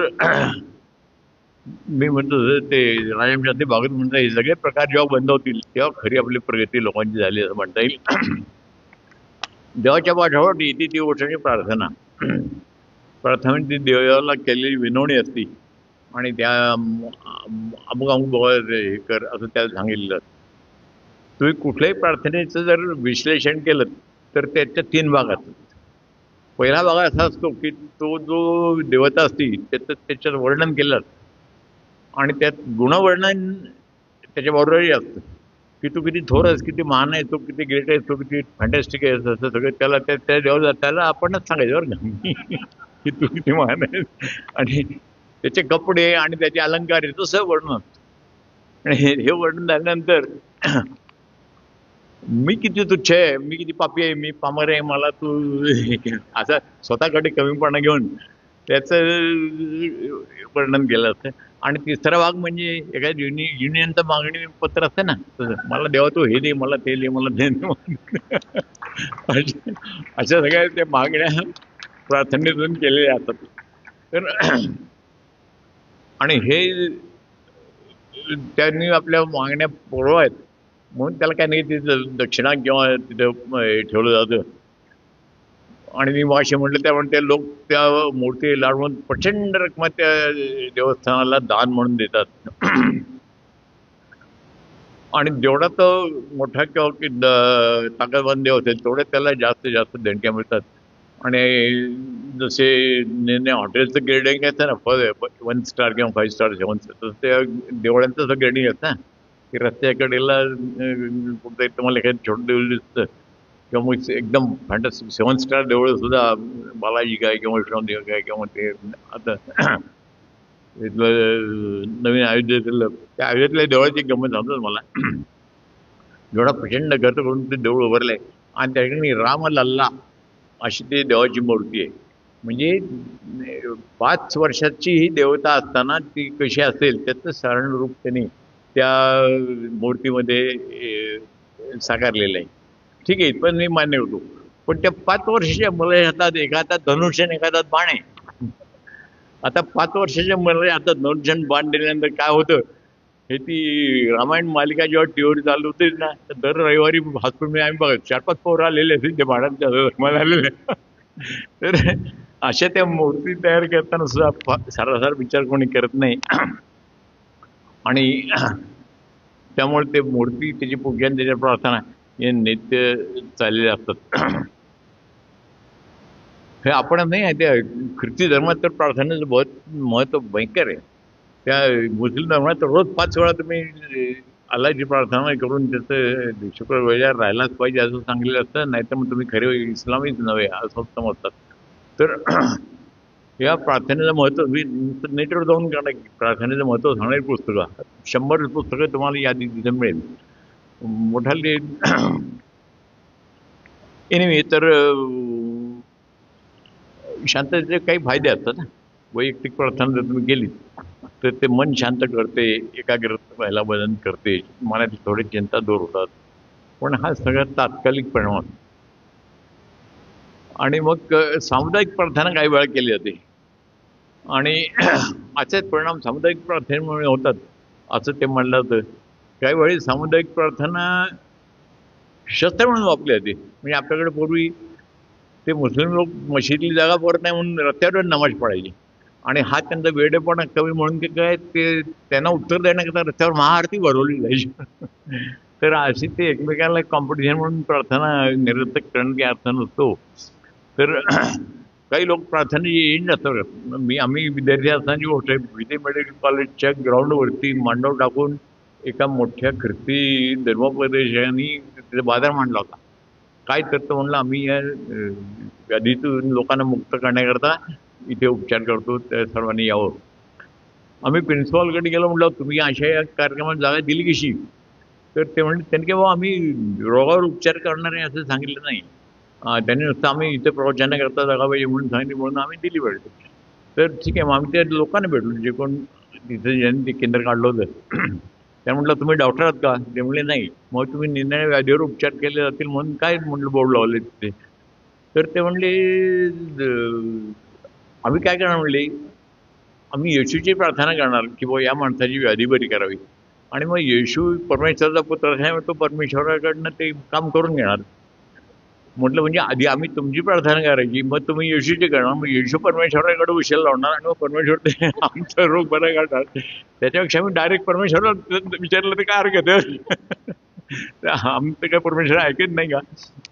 मी म्हणतो ते राजमशास्त्री भागवत म्हणतात, हे सगळे प्रकार जेव्हा बंद होतील तेव्हा खरी आपली प्रगती लोकांची झाली असं म्हणता येईल. देवाच्या पाठोपाठ येते ती गोष्ट प्रार्थना. प्रार्थना ती देवाला केलेली विनवणी असती आणि त्या अमुक अमुक हे कर असं त्याला सांगितलेलं. तुम्ही कुठल्याही प्रार्थनेचं जर विश्लेषण केलं तर त्याच्या 3 भाग असतात. पहिला भाग असा असतो की तो जो देवता असती त्याचं त्याच्यात वर्णन केलं आणि त्यात गुणवर्णन त्याच्याबरोबरही असतं की तू किती थोर आहेस, किती महान आहे, तू किती ग्रेट आहेस, तू किती फॅन्टॅस्टिक आहेस, असं सगळं त्याला त्या देवा त्याला आपणच सांगायचं बरं का की तू किती महान आहेस. आणि त्याचे कपडे आणि त्याचे अलंकार आहे तसं वर्णन. आणि हे वर्णन झाल्यानंतर मी किती तुच्छ आहे, मी किती पापी आहे, मी पामर आहे, मला तू असा स्वतःकडे कमीपणा घेऊन त्याचं वर्णन केलं असतं. आणि तिसरा भाग म्हणजे एका युनियनचं मागणी पत्र असतं ना तसं, मला देवा तू हे दे, मला ते दे, मला ते दे. अशा अशा सगळ्या त्या मागण्या प्रार्थनेतून केलेल्या असतात. तर आणि हे त्यांनी आपल्या मागण्या पुरवायत म्हणून त्याला काय नाही तिथं दक्षिणा किंवा तिथं ठेवलं जातं. आणि मी वाशी म्हटलं त्यामुळे ते लोक त्या मूर्ती लावून प्रचंड रकमा त्या देवस्थानाला दान म्हणून देतात. आणि जेवढा तो मोठा किंवा ताकदवान देव असेल तेवढे त्याला जास्त जास्त देणक्या मिळतात. आणि जसे हॉटेलचं ग्रेडिंग येतं ना, 1 स्टार किंवा 5 स्टार 7 स्टार, तसं त्या देवळांचं असं ग्रेडिंग येतं ना की रस्त्याकडेला कुठं तुम्हाला एखादं छोटं देऊळ दिसतं किंवा मग एकदम फॅन्टॅस्टिक 7 स्टार देवळं सुद्धा, बालाजी काय किंवा विष्णुदेव काय किंवा ते आता इथलं नवीन अयोध्येतलं त्या अयोध्येतल्या देवळाची गंमत सांगतो मला. जेवढा प्रचंड गर्द करून ते देऊळ उभारलंय आणि त्या ठिकाणी रामलल्ला अशी ते देवाची मूर्ती आहे. म्हणजे 5 वर्षाची ही देवता असताना ती कशी असेल त्याचं सारण रूप त्यांनी त्या मूर्तीमध्ये साकारलेलं आहे. ठीक आहे, इथपर्यंत मी मान्य होतो. पण त्या 5 वर्षाच्या मुलाच्या हातात एका हातात धनुष्य आणि एका हातात बाण आहे. आता 5 वर्षाच्या मुलाच्या हातात धनुष्य आणि बाण दिल्यानंतर काय होतं हे ती रामायण मालिका जेव्हा टीव्हीवर चालू होती ना, तर दर रविवारी हॉस्पिटल आम्ही बघत 4-5 पोरं आलेले असतील ते भाड्याच्या मला आलेले. तर अशा त्या मूर्ती तयार करताना सुद्धा सारासार विचार कोणी करत नाही. आणि त्यामुळे ते मूर्ती त्याची पूजा आणि त्याच्या प्रार्थना हे नित्य चाललेले असतात. हे आपण नाही आहे, त्या ख्रिस्ती धर्मात तर प्रार्थनेचं बहुत महत्व भयंकर आहे. त्या मुस्लिम धर्मात तर रोज 5 वेळा तुम्ही अल्लाची प्रार्थना करून त्याचं शुक्र वेळेला राहायलाच पाहिजे असं सांगितलेलं असतं. नाहीतर मग तुम्ही खरे इस्लामीच नव्हे असं समजतात. तर या प्रार्थनेचं महत्व मी नेटवर जाऊन काढा की प्रार्थनेचं महत्व सांगणारी पुस्तकं 100 पुस्तकं तुम्हाला यादी तिथं मिळेल. मोठाले एनिवे तर शांततेचे काही फायदे असतात ना. वैयक्तिक प्रार्थना जर तुम्ही केली तर ते मन शांत करते, एकाग्रता व्हायला मदत करते, मनाची थोडी चिंता दूर होतात. पण हा सगळ्यात तात्कालिक परिणाम असतो. आणि मग सामुदायिक प्रार्थना काही वेळा केली जाते आणि असेच परिणाम सामुदायिक प्रार्थनेमुळे होतात असं ते म्हणलं जातं. काही वेळी सामुदायिक प्रार्थना शस्त्र म्हणून वापरली जाते. म्हणजे आपल्याकडे पूर्वी ते मुस्लिम लोक मशिदीतली जागा पुरत नाही म्हणून रस्त्यावर नमाज पडायची आणि हा त्यांचा वेडेपणा कमी म्हणून ते काय ते त्यांना उत्तर देण्याकरता रस्त्यावर महाआरती भरवली जायची. तर अशी ते एकमेकांना कॉम्पिटिशन म्हणून प्रार्थना निरर्थक करण्याचा अर्थ नसतो. तर काही लोक प्रार्थनेची येईन जातात. आम्ही विद्यार्थी असतानाची गोष्ट आहे, विजय मेडिकल कॉलेजच्या ग्राउंडवरती मांडव टाकून एका मोठ्या ख्रिस्ती धर्मोपदेशांनी तिथे बाजार मांडला होता. काय करतो म्हणलं, आम्ही या व्याधीतून लोकांना मुक्त करण्याकरता इथे उपचार करतो, त्या सर्वांनी यावं. आम्ही प्रिन्सिपॉलकडे गेलो, म्हटलं तुम्ही अशा या कार्यक्रमात जागा दिली कशी? तर ते म्हणले त्यांनी की बाबा आम्ही रोगावर उपचार करणार आहे असं सांगितलं नाही. त्यांनी नुसतं आम्ही इथे प्रवचना करता जागा पाहिजे म्हणून सांगितली, म्हणून आम्ही दिली पाहिजे. तर ठीक आहे, मग आम्ही त्या लोकांना भेटलो जे कोण तिथे ज्यांनी ते केंद्र काढलं होतं. त्या म्हटलं तुम्ही डॉक्टर आहात का? ते म्हणले नाही. मग तुम्ही निरनिराळ्या व्याधीवर उपचार केले जातील म्हणून काय म्हटलं बोर्ड लावले तिथे? तर ते म्हणले आम्ही काय करणार म्हणले, आम्ही येशूची प्रार्थना करणार की बाबा या माणसाची व्याधी बरी करावी. आणि मग येशू परमेश्वराचा पुत्र असल्यामुळे तो परमेश्वराकडनं ते काम करून घेणार. म्हटलं म्हणजे आधी आम्ही तुमची प्रार्थना करायची, मग तुम्ही येशूची करणार, मग येशू परमेश्वराकडे उशीर लावणार आणि मग परमेश्वर ते आमचा रोग बरा काढणार. त्याच्यापेक्षा आम्ही डायरेक्ट परमेश्वराला विचारलं तर काय हरकत आहे? आमचं काय परमेश्वर ऐकत नाही का?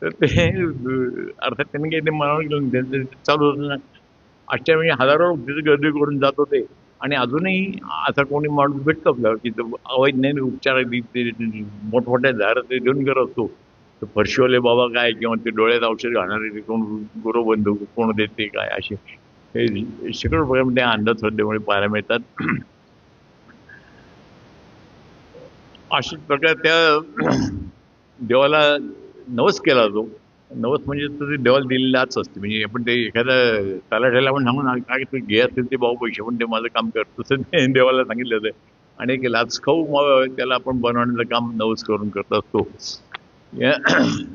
तर ते अर्थात त्यांनी काही ते मनावर घेऊन त्यांचं चालू होतं ना. आजच्या म्हणजे हजारो तिथे गर्दी करून जात होते आणि अजूनही असा कोणी माणूस भेटतो आपल्याला की तो अवैज्ञानिक उपचार मोठमोठ्या दारात ते देऊन करत असतो. तर फरशीवाले बाबा काय किंवा ते डोळ्यात औषध घालणारे ते कोण गुरुबंधू कोण देते काय असे हे शेकडो प्रकारमध्ये अंधश्रद्धेमुळे पाहायला मिळतात. अशाच प्रकारे त्या देवाला नवस केला जातो. नवस म्हणजे तर ते देवाला दिलेलाच असते. म्हणजे आपण ते एखाद्या तलाठ्याला पण सांगून काय तू घे असेल ते भाऊ पैसे पण ते माझं काम कर तसं ते देवाला सांगितलं होतं. आणि एक लाचखाऊ त्याला आपण बनवण्याचं काम नवस करून करत असतो. या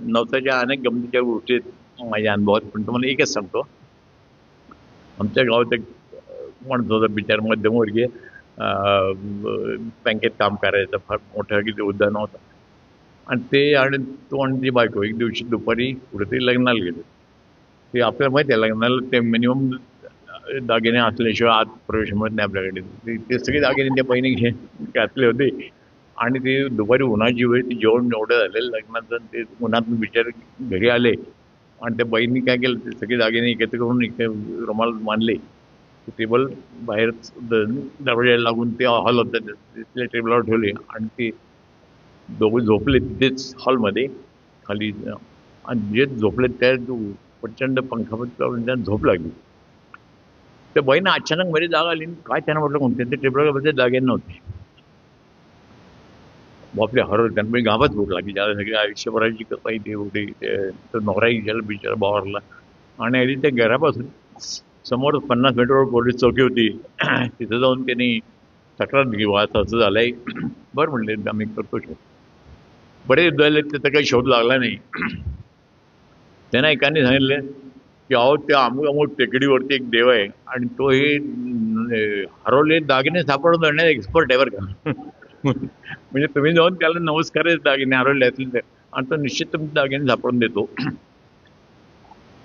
नवसाच्या अनेक गमतीच्या गोष्टी आहेत माझ्या अनुभवात, पण तुम्हाला एकच सांगतो. आमच्या गावात एक माणूस होता बिचार मध्यमवर्गीय, बँकेत काम करायचं, फार मोठं किती उद्यान होता. आणि ते आणि तो आणि ती बायको एक दिवशी दुपारी कुठेतरी लग्नाला गेले. ते आपल्याला माहिती आहे लग्नाला ते मिनिमम दागिने असल्याशिवाय आत प्रवेश मिळत नाही आपल्याकडे. ते सगळे दागिने त्या बहिणी घातले होते. आणि ते दुपारी उन्हाची वेळ ते जेवण एवढं झालेलं लग्नाचं, ते उन्हातून बिचार घरी आले. आणि त्या बहिणी काय केलं ते सगळे दागिने एकत्र करून एक रुमाल मानले. टेबल बाहेर दरवाजाला लागून ते हॉल होता तिथल्या टेबलावर ठेवले आणि ते दोघे झोपले तिथेच हॉलमध्ये खाली. आणि जे झोपले त्या प्रचंड पंखापत त्यांना झोप लागली. त्या बहिणी अचानक मध्ये जाग आली. काय त्यांना म्हटलं कोणते ते टेबलावर दागिने नव्हते. बापरे हरवलं त्यांना गावात भूक लागली. ज्याला सगळी आयुष्यभराची कपाई ते होती तर नवराही गेला बिचारा बावरला. आणि आधी त्या घरापासून समोर 50 मीटरवर पोलीस चौकी होती. तिथं जाऊन त्यांनी तक्रार दिली बा असं झालंय. बरं म्हणले आम्ही करतो शोध. बरेच झाले त्याचा काही शोध लागला नाही. त्यांना एकाने सांगितलं की अहो त्या अमुक अमुक टेकडीवरती एक देव आहे आणि तो हे हरवले दागिने सापडून आणण्यात एक्सपर्ट आहे बरं का. म्हणजे तुम्ही जाऊन त्याला नमस्कार दागिने हरवले असतील तर आणि तो निश्चित तुमचे दागिने सापडून देतो.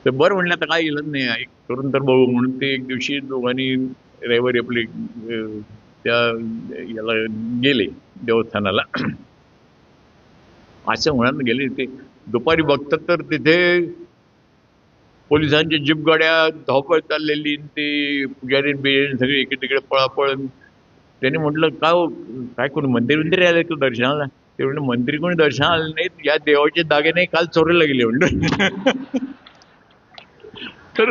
तर बरं म्हणलं आता काय गेलं नाही एक करून तर बघू म्हणून ते एक दिवशी दोघांनी रविवारी आपले त्या याला गेले देवस्थानाला. असं म्हणत गेले. ते दुपारी बघतात तर तिथे पोलिसांच्या जीप गाड्या धावपळ चाललेली, ते पुजारी बिजारी सगळे इकडे तिकडे पळापळ. त्यांनी म्हटलं का हो काय कोणी मंदिर आले तू दर्शनाला. ते म्हणलं मंदिर कोणी दर्शनाला आले नाहीत, या देवाचे दागिने काल चोरीला गेले म्हणलं. तर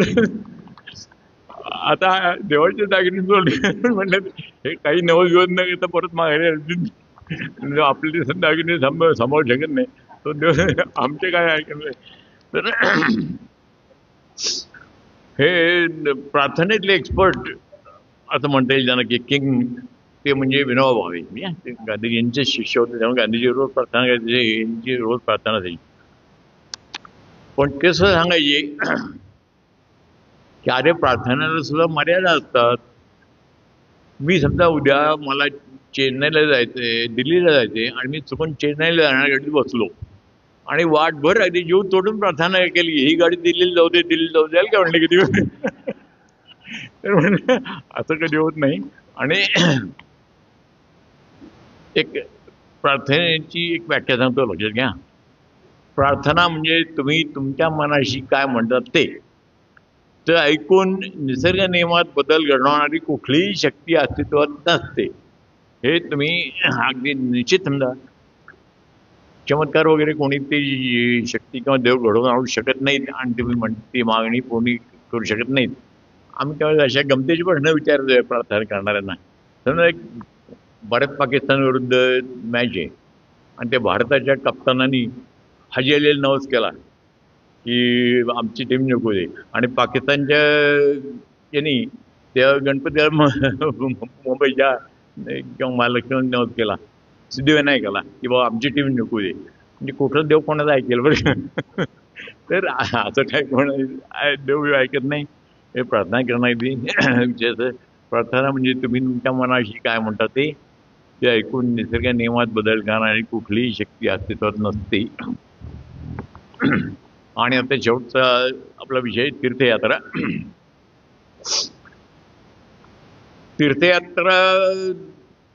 आता देवाचे दागिने चोरले म्हणलं हे काही नवस न घेता परत माघारी आपले दागिने सांभाळू शकत नाही तो देव आमचे काय ऐकलं. तर हे प्रार्थनेतले एक्सपर्ट असं म्हणता येईल ज्यांना की किंग ते म्हणजे विनोबा भावे. ते गांधीजींचे शिष्य होते तेव्हा गांधीजी रोज प्रार्थना करायचे, यांची रोज प्रार्थना झाली. पण ते सुद्धा सांगायचे की अरे प्रार्थनेला सुद्धा मर्यादा असतात. मी समजा उद्या मला चेन्नईला जायचंय, दिल्लीला जायचंय आणि मी चुकून चेन्नईला जाणार गाडीत बसलो आणि वाटभर अगदी जीव तोडून प्रार्थना केली ही गाडी दिल्लीला जाऊ दे दिल्लीला जाऊ द्याल का म्हणले किती वेळ. तर म्हणजे असं कधी होत नाही. आणि एक प्रार्थनेची एक व्याख्या सांगतो लक्षात घ्या. प्रार्थना म्हणजे तुम्ही तुमच्या मनाशी काय म्हणतात ते तर ऐकून निसर्ग नियमात बदल घडवणारी कुठलीही शक्ती अस्तित्वात नसते. हे तुम्ही अगदी निश्चित समजा. चमत्कार वगैरे कोणी ती शक्ती किंवा देव घडवून आणू शकत नाहीत आणि तुम्ही ती मागणी कोणी करू शकत नाहीत. आम्ही त्यावेळेस अशा गमतीची प्रश्न विचारतोय प्रार्थना करणाऱ्यांना. समजा एक भारत पाकिस्तान विरुद्ध मॅच आहे आणि त्या भारताच्या कप्तानानी हाजी अलीला नवस केला की आमची टीम नको दे आणि पाकिस्तानच्या यांनी त्या गणपतीला मुंबईच्या किंवा महालक्ष्मी नवस केला सिद्धिविनायकाला की बाबा आमची टीम नको दे. म्हणजे कुठलं देव कोणाचं ऐकेल बरं. तर असं काय कोण देव ऐकत नाही. हे प्रार्थना करणार प्रार्थना म्हणजे तुम्ही तुमच्या मनाशी काय म्हणता ते ऐकून निसर्ग नियमात बदल करणारी कुठलीही शक्ती अस्तित्वात नसते. आणि आता शेवटचा आपला विषय तीर्थयात्रा. तीर्थयात्रा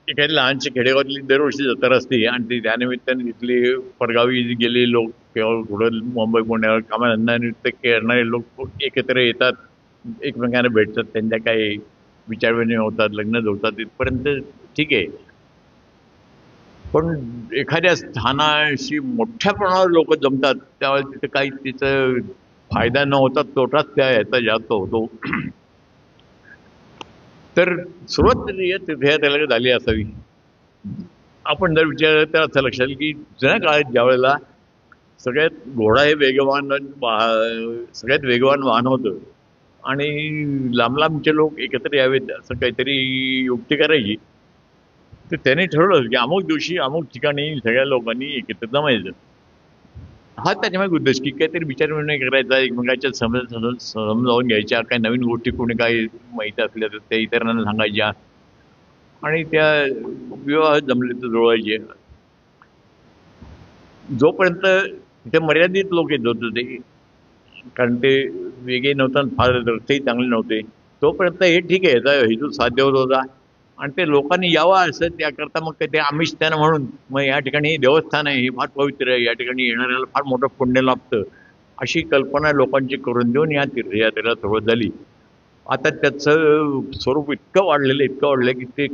एखादी लहानशी खेडेगावातली दरवर्षी जत्रा असते आणि ती त्यानिमित्ताने तिथले परगावी गेले लोक किंवा कुठं मुंबई पुण्यावर कामाधंदा नृत्य करणारे लोक एकत्र येतात, एकमेकांना भेटतात, त्यांच्या काही विचारविनिमय होतात, लग्न होतात, इथपर्यंत ठीक आहे. पण एखाद्या स्थानाशी मोठ्या प्रमाणावर लोक जमतात त्यावेळेस तिथे काही तिचं फायदा न होता तोटाच त्या ह्याचा जास्त होतो. तर सुरुवात या तीर्थयात्रेला झाली असावी. आपण जर विचारलं तर असं लक्षात येईल की जुन्या काळात ज्या वेळेला सगळ्यात घोडा हे वेगवान सगळ्यात वेगवान वाहन होतं आणि लांब लांबचे लोक एकत्र यावेत असं काहीतरी युक्ती करायची, तर त्याने ठरवलं की अमुक दिवशी अमुक ठिकाणी सगळ्या लोकांनी एकत्र जमायचं. हा त्याच्यामागे उद्देश की काहीतरी विचारविनिमय करायचा, एकमेकांच्या समजावून घ्यायच्या, काही नवीन गोष्टी कोणी काही माहिती असल्या तर त्या इतरांना सांगायच्या आणि त्या विवाह जमले तर जुळवायचे. जोपर्यंत तिथे मर्यादित लोक येत होते ते, कारण ते वेगळे नव्हतं, फार रस्तेही चांगले नव्हते, तोपर्यंत हे ठीक आहे, याचा हेतू साध्य होत होता. आणि ते लोकांनी यावं असं त्याकरता मग ते आमिष त्यानं म्हणून मग या ठिकाणी हे देवस्थान आहे, हे फार पवित्र आहे, या ठिकाणी येणाऱ्याला फार मोठं पुण्य लाभतं, अशी कल्पना लोकांची करून देऊन या तीर्थयात्रेला सुरुवात झाली. आता त्याचं स्वरूप इतकं वाढलेलं इतकं वाढलं की ते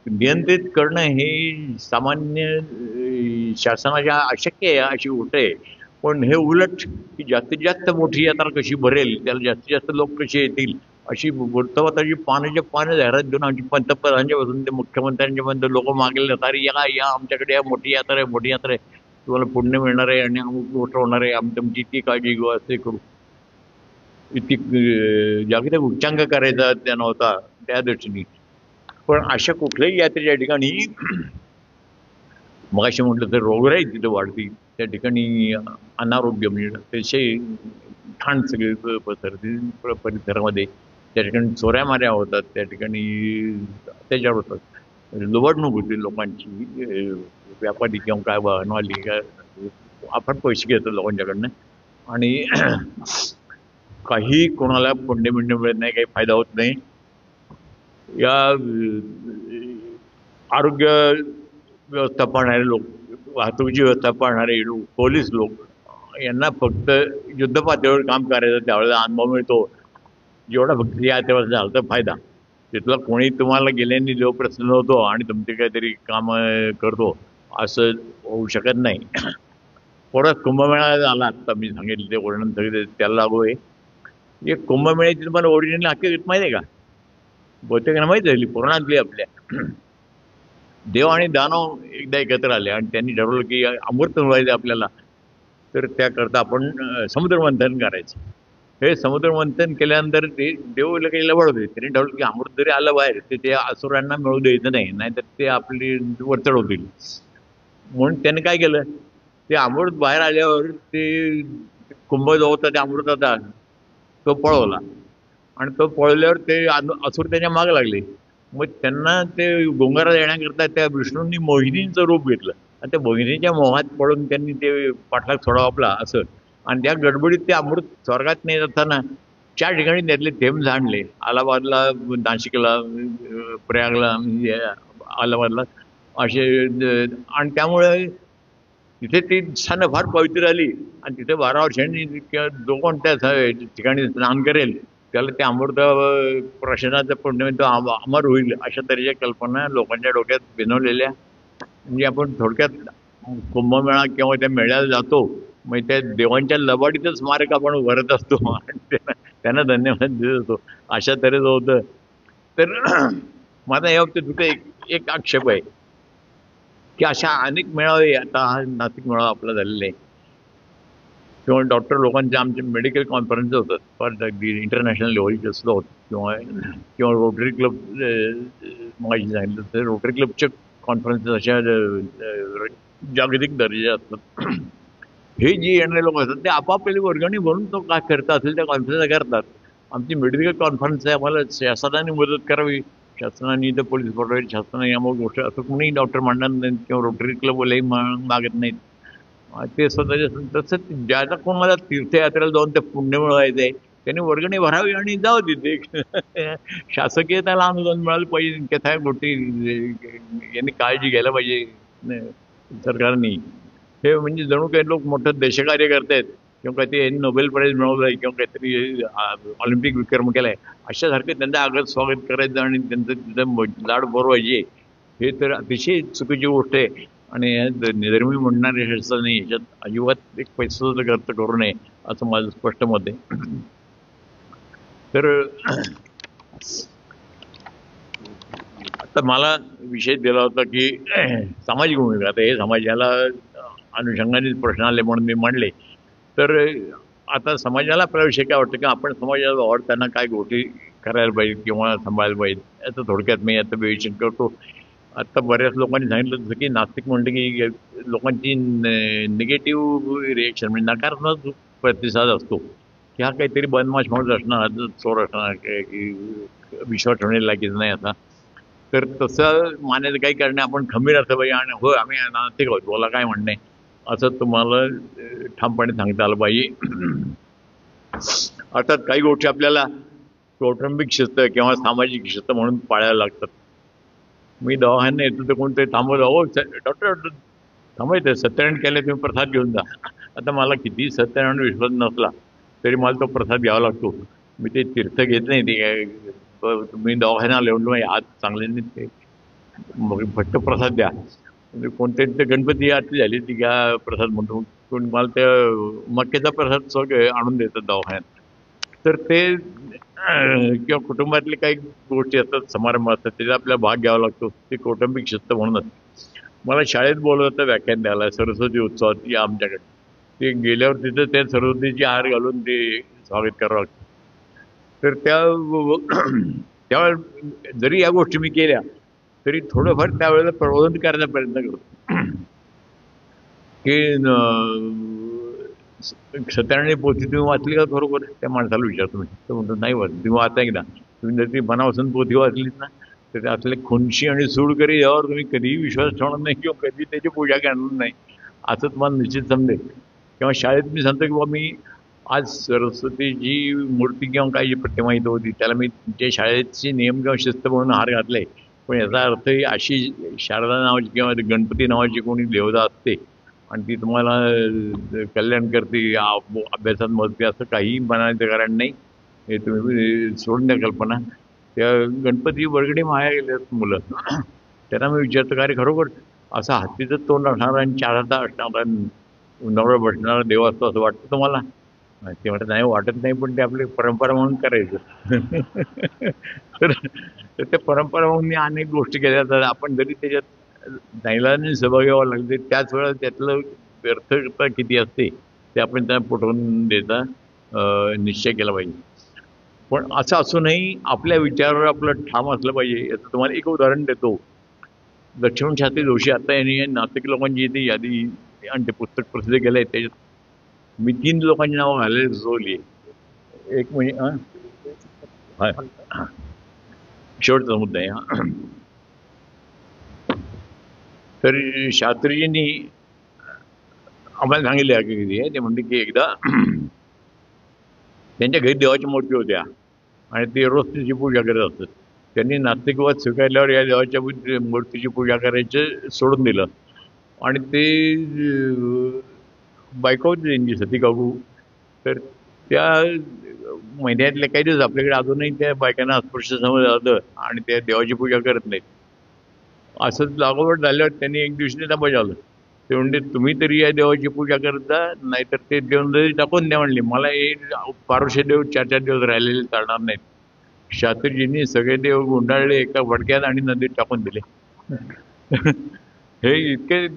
नियंत्रित करणं हे सामान्य शासनाच्या अशक्य आहे अशी गोष्ट आहे. पण हे उलट की जास्तीत जास्त मोठी यात्रा कशी भरेल, त्याला जास्तीत जास्त लोक कसे येतील अशी वृत्तपत्राची पानाच्या पानं जाहिरात देऊन आमची पंतप्रधानांच्या पासून ते मुख्यमंत्र्यांच्या पर्यंत लोक मागेले, अरे या या आमच्याकडे या, मोठी यात्रा आहे, मोठी यात्रा आहे, तुम्हाला पुण्य मिळणार आहे आणि अमुक गोष्ट होणार आहे, आम्ही तुमची इतकी काळजी घेऊ, असे करू. इतकी जागतिक उच्चांक करायचा त्या नव्हता त्या दृष्टीने. पण अशा कुठल्याही यात्रेच्या ठिकाणी मगाशी म्हटलं तर रोगराई तिथे वाढती, त्या ठिकाणी अनारोग्य म्हणजे अतिशय ठाण सगळी पसरते परिसरामध्ये, त्या ठिकाणी चोऱ्या माऱ्या होतात, त्या ठिकाणी अत्याचार होतात, लुबाडणूक होती लोकांची, व्यापारी किंवा काय वाहनवाली काय आपण पैसे घेतो लोकांच्याकडनं आणि काही कोणाला पुण्य मिळत नाही, काही फायदा होत नाही. या आरोग्य व्यवस्था पाहणारे लोक, वाहतुकीची व्यवस्था पाहणारे लोक, पोलीस लोक, यांना फक्त युद्ध पातळीवर काम करायचं, त्यावेळेला अनुभव मिळतो. जेवढा फक्त या तेव्हा झाला तर फायदा, तिथला कोणी तुम्हाला गेल्याने देव प्रसन्न होतो आणि तुमचे काहीतरी काम करतो असं होऊ शकत नाही. परत कुंभमेळा झाला, आता मी सांगितलं ते वर्णन सगळे त्याला लागू आहे. एक कुंभमेळ्याची तुम्हाला ओरिजिनल हकीकत माहिती आहे का? बहुतेकांना माहीत झाली पुराणातली आपल्या. देव आणि दानव एकदा एकत्र आले आणि त्यांनी ठरवलं की अमृत मिळवायचं आपल्याला, तर त्याकरता आपण समुद्रमंथन करायचं. हे समुद्रमंथन केल्यानंतर ते देव काही लवड होते, त्यांनी ठरवलं की अमृत जरी आलं बाहेर ते त्या असुरांना मिळू द्यायचं नाही, नाहीतर ते आपली वर्तड होतील. म्हणून त्याने काय केलं, ते अमृत बाहेर आल्यावर ते कुंभ जो होता त्या अमृताचा तो पळवला आणि तो पळवल्यावर ते असुर त्याच्या माग लागले. मग त्यांना ते गुंगारा देण्याकरता त्या विष्णूंनी मोहिनीचं रूप घेतलं आणि त्या मोहिनीच्या मोहात पडून त्यांनी ते पाठलाग सोडावा आपला असं. आणि त्या गडबडीत ते अमृत स्वर्गात नेत असताना 4 ठिकाणी त्यातले थेंब जाणले, अलाहाबादला, नाशिकला, प्रयागला, म्हणजे अलाहाबादला असे. आणि त्यामुळे तिथे ती स्थानं फार पवित्र आली आणि तिथे 12 वर्षांनी किंवा जो कोण त्या ठिकाणी स्नान करेल त्याला ते अमृत प्रशासनाचं पुण्य तो अमर होईल, अशा तऱ्हेच्या कल्पना लोकांच्या डोक्यात बिनवलेल्या. म्हणजे आपण थोडक्यात कुंभमेळा किंवा त्या मेळ्याला जातो, मग त्या देवांच्या लबाडीतच स्मारक आपण उभारत असतो आणि त्यांना धन्यवाद देत असतो, अशा तऱ्हेचं होतं. तर माझा या बाबतीत फक्त एक आक्षेप आहे की अशा अनेक मेळावे, आता हा नाशिक मेळावा आपला झालेला आहे किंवा डॉक्टर लोकांचे आमचे मेडिकल कॉन्फरन्स होतात फार अगदी इंटरनॅशनल लेवलचे सुद्धा होतं, किंवा किंवा रोटरी क्लब, माहिती सांगितलं तर रोटरी क्लबचे कॉन्फरन्सेस अशा जागतिक दर्जाचे असतात. हे जे येणारे लोक असतात ते आपापली वर्गणी भरून तो काय करता असेल त्या कॉन्फरन्स करतात. आमची मेडिकल कॉन्फरन्स आहे, आम्हाला शासनाने मदत करावी, शासनाने इथं पोलीस पाठवायचे, शासनाने अमुक गोष्ट असं कोणीही डॉक्टर मांडणार नाहीत किंवा रोटरी क्लबवालेही मागत नाहीत. ते स्वतःच्या तसंच ज्याचा कोणाला तीर्थयात्रेला जाऊन ते पुण्य मिळवायचं आहे त्यांनी वर्गणी भरावी आणि जावं तिथे. शासकीय त्याला अनुदान मिळालं पाहिजे, त्या गोष्टी यांनी काळजी घ्यायला पाहिजे सरकारने. हे म्हणजे जणू काही लोक मोठं देशकार्य करतायत किंवा काहीतरी नोबेल प्राईज मिळवलं आहे किंवा काहीतरी ऑलिम्पिक विक्रम केला आहे अशासारखं त्यांचं आगत स्वागत करायचं आणि त्यांचं तिथं लाड बोरवायचे हे तर अतिशय चुकीची गोष्ट आहे. आणि निधर्मी म्हणणारे हे असं नाही, याच्यात अजिबात एक पैसा खर्च करू नये असं माझं स्पष्ट मत आहे. तर आता मला विषय दिला होता की सामाजिक भूमिका. आता हे समाजाला अनुषंगानेच प्रश्न आले म्हणून मी मांडले. तर आता समाजाला आपला विषय काय वाटतं की आपण समाजाला आवडताना काय गोष्टी करायला पाहिजे किंवा सांभाळायला पाहिजे याचं थोडक्यात मी आता विवेचन करतो. आता बऱ्याच लोकांनी सांगितलं जसं की नास्तिक म्हणलं की लोकांची निगेटिव्ह रिएक्शन म्हणजे नकारात्मक प्रतिसाद असतो की हा काहीतरी बदमाश माणूस असणार, चोर असणार, की विश्वास ठेवण्याला लागेल नाही असा. तर तसं मानायचं काही कारण नाही. आपण खंबीर असं पाहिजे आणि हो आम्ही नास्तिक आहोत, बोला काय म्हणणं आहे असं तुम्हाला ठामपणे सांगता आलं पाहिजे. अर्थात काही गोष्टी आपल्याला कौटुंबिक शिस्त किंवा सामाजिक शिस्त म्हणून पाळायला लागतात. मी दवाखान्यात येतो तर कोणतरी थांबवलं, हो डॉक्टर थांबायचं, सत्यनारायण केलं तुम्ही प्रसाद घेऊन जा. आता मला किती सत्यनारायण विश्वास नसला तरी मला तो प्रसाद घ्यावा लागतो. मी ते तीर्थ घेत नाही. ते काय तुम्ही दवाखान्याला येऊन हात चांगले नाही ते मग फक्त प्रसाद द्या. म्हणजे कोणतरी ते गणपती आरती झाली ती घ्या प्रसाद म्हणतो, कोण मला त्या मक्याचा प्रसाद सगळे आणून देतात दवाखान्यात. तर ते किंवा कुटुंबातले काही गोष्टी असतात, समारंभ असतात, त्याचा आपल्याला भाग घ्यावा लागतो. ते कौटुंबिक शिस्त म्हणूनच. मला शाळेत बोलवलं होतं व्याख्यान द्यायला सरस्वती उत्सवात या आमच्याकडे. ते गेल्यावर तिथं त्या सरस्वतीची हार घालून ते स्वागत करावं लागतं. तर त्यावेळेला जरी या गोष्टी मी केल्या तरी थोडंफार त्यावेळेला प्रबोधन करायचा प्रयत्न करतो की सत्यनारायणी पोथी तुम्ही वाचली का खरोखर, त्या माणसाला विचारतो मी. तो म्हणतो नाही वाचली. तुम्ही वाचा एकदा. तुम्ही जर ती मनापासून पोथी वाचलीत ना तर असले खुनशी आणि सूड करी यावर तुम्ही कधीही विश्वास ठेवणार नाही किंवा कधी त्याची पूजा करणार नाही असं तुम्हाला निश्चित समजेल. किंवा शाळेत मी सांगतो की बाबा मी आज सरस्वतीची मूर्ती किंवा काही जी प्रतिमा इथं होती त्याला मी तुमच्या शाळेची नियम किंवा शिस्त म्हणून हार घातलाय. पण याचा अर्थ अशी शारदा नावाची किंवा गणपती नावाची कोणी देवता असते आणि ती तुम्हाला कल्याण करते, अभ्यासात मदत असं काही म्हणायचं कारण नाही. हे तुम्ही सोडून द्या कल्पना. त्या गणपती वर्गणी माया गेल्यात मुलं. त्यांना मी विचारतो का रे खरोखर असं हत्तीचं तोंड असणारा आणि चार हात असणारा उंडावर बसणारा देव असतो असं वाटतं तुम्हाला? ते म्हणतात नाही वाटत नाही, पण ते आपली परंपरा म्हणून करायचं. तर त्या परंपरा म्हणून मी अनेक गोष्टी केल्या. तर आपण जरी त्याच्यात नाईलाजाने सहभागी व्हावं लागते त्याच वेळेला त्यातलं व्यर्थता किती असते ते आपण त्यांना पटवून देता निश्चय केला पाहिजे. पण असं असूनही आपल्या विचारावर आपलं ठाम असलं पाहिजे. याचं तुम्हाला एक उदाहरण देतो. लक्ष्मण शास्त्री जोशी आता यांनी नास्तिक लोकांची ती यादी आणि ते पुस्तक प्रसिद्ध केलं आहे. त्याच्यात मी 3 लोकांची नावं घालायला सुचवली. एक म्हणजे शेवटचा मुद्दा आहे हा. तर शास्त्रीजींनी आम्हाला सांगितले किती आहे ते म्हणते की एकदा त्यांच्या घरी देवाच्या मूर्ती होत्या आणि ते रोज तिची पूजा करत असतात. त्यांनी नास्तिकवाद स्वीकारल्यावर या देवाच्या मूर्तीची पूजा करायचं सोडून दिलं आणि ते बायको होती त्यांची सती काकू. तर त्या महिन्यातले काही दिवस आपल्याकडे अजूनही त्या बायकांना अस्पृश्य समज जातं आणि त्या देवाची पूजा करत नाहीत. असंच लागोपाठ झाल्यावर त्यांनी एक दिवशी त्यांना बजावलं. ते म्हणते तुम्ही तरी या देवाची पूजा करत जा, नाहीतर ते देऊन जरी टाकून द्या म्हणले. मला हे पारुषे देव 4-4 दिवस राहिलेले चालणार नाहीत. शास्त्रीजींनी सगळे देव गुंडाळले एका वडक्यात आणि नदीत टाकून दिले. हे इतके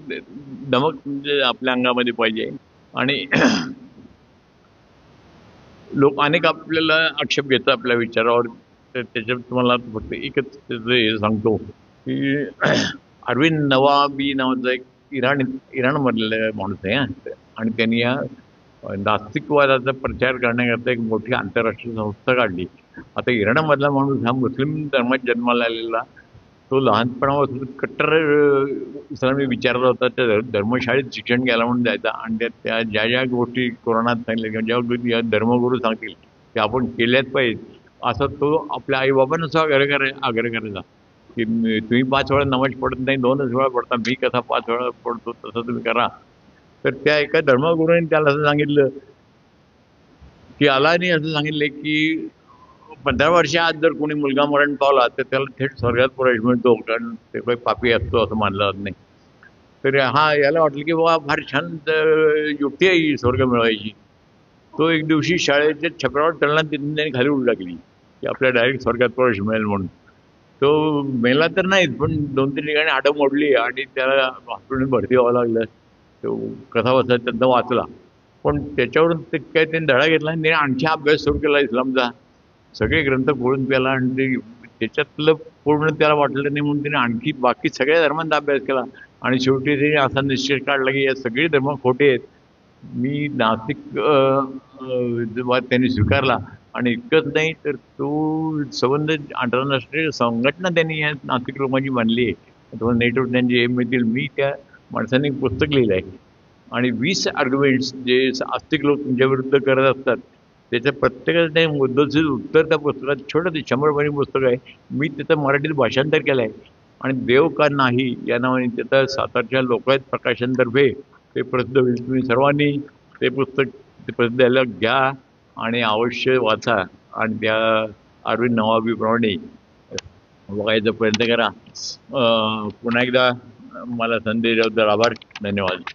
दमक म्हणजे आपल्या अंगामध्ये पाहिजे. आणि लोक अनेक आपल्याला आक्षेप घेतात आपल्या विचारावर. तर त्याच्यात तुम्हाला फक्त एकच त्याचं हे सांगतो की अरविंद नवाबी नावाचा एक इराणमधला माणूस आहे आणि त्यांनी या नास्तिकवादाचा प्रचार करण्याकरता एक मोठी आंतरराष्ट्रीय संस्था काढली. आता इराणमधला माणूस हा मुस्लिम धर्मात जन्माला आलेला, तो लहानपणापासून कट्टर इस्लामी विचारला होता. त्या धर्मशाळेत शिक्षण घ्यायला म्हणून जायचा आणि त्या ज्या ज्या गोष्टी कोरोनात सांगितल्या किंवा ज्या गोष्टी या धर्मगुरू सांगतील त्या आपण केल्याच पाहिजे असं तो आपल्या आईबाबांना सुद्धा आग्रह करायचा की तुम्ही 5 वेळा नमाज पडत नाही, 2च वेळा पडता, मी कसा 5 वेळा पडतो तसं तुम्ही करा. तर त्या एका धर्मगुरूने त्याला असं सांगितलं की आलानी असं सांगितले की 15 वर्षाआत जर कोणी मुलगा मरण पावला तर त्याला थेट स्वर्गात प्रवेश मिळतो, कारण ते काही पापी असतो असं मानलं जात नाही. तर हा याला वाटलं की बाबा फार छान युक्ती आहे ही स्वर्ग मिळवायची. तो एक दिवशी शाळेच्या छपरावर चढला, तिथून त्यांनी खाली उडी टाकली की आपल्याला डायरेक्ट स्वर्गात प्रवेश मिळेल म्हणून. तो मेला तर नाहीच, पण 2-3 ठिकाणी हाडं मोडली आणि त्याला हॉस्पिटल भरती व्हावं लागलं. तो कसा बसा त्यांना वाचला. पण त्याच्यावरून ते काय त्यांनी धडा घेतला आणि त्याने आणखी अभ्यास सुरू केला इस्लामचा. सगळे ग्रंथ खोडून प्याला आणि त्याच्यातलं पूर्ण त्याला वाटलं नाही, म्हणून त्याने आणखी बाकी सगळ्या धर्मांचा अभ्यास केला. आणि शेवटी त्याने असा निश्चय काढला की या सगळे धर्म खोटे आहेत. मी नास्तिक जेव्हा त्यांनी स्वीकारला. आणि इतकंच नाही तर तो संबंध आंतरराष्ट्रीय संघटना त्यांनी या नास्तिक लोकांची मानली आहे. तुम्हाला नेटवर त्यांची हे मिळतील. मी त्या माणसाने एक पुस्तक लिहिलं आहे आणि 20 आर्ग्युमेंट्स जे आस्तिक लोक तुमच्या विरुद्ध करत असतात त्याच्या प्रत्येकाचं मुद्द्याचं उत्तर त्या पुस्तकात, छोटं ते 100 पानी पुस्तक आहे. मी त्याचं मराठीत भाषांतर केलं आहे. आणि देव का नाही या नावाने त्याचं सातारच्या लोकायत प्रकाशनतर्फे ते प्रसिद्ध होईल. तुम्ही सर्वांनी ते पुस्तक ते प्रसिद्ध यायला घ्या आणि अवश्य वाचा आणि त्या अरविंद नवाबीप्रमाणे बघायचा प्रयत्न करा. पुन्हा एकदा मला संधी दिल्याबद्दल आभार. धन्यवाद.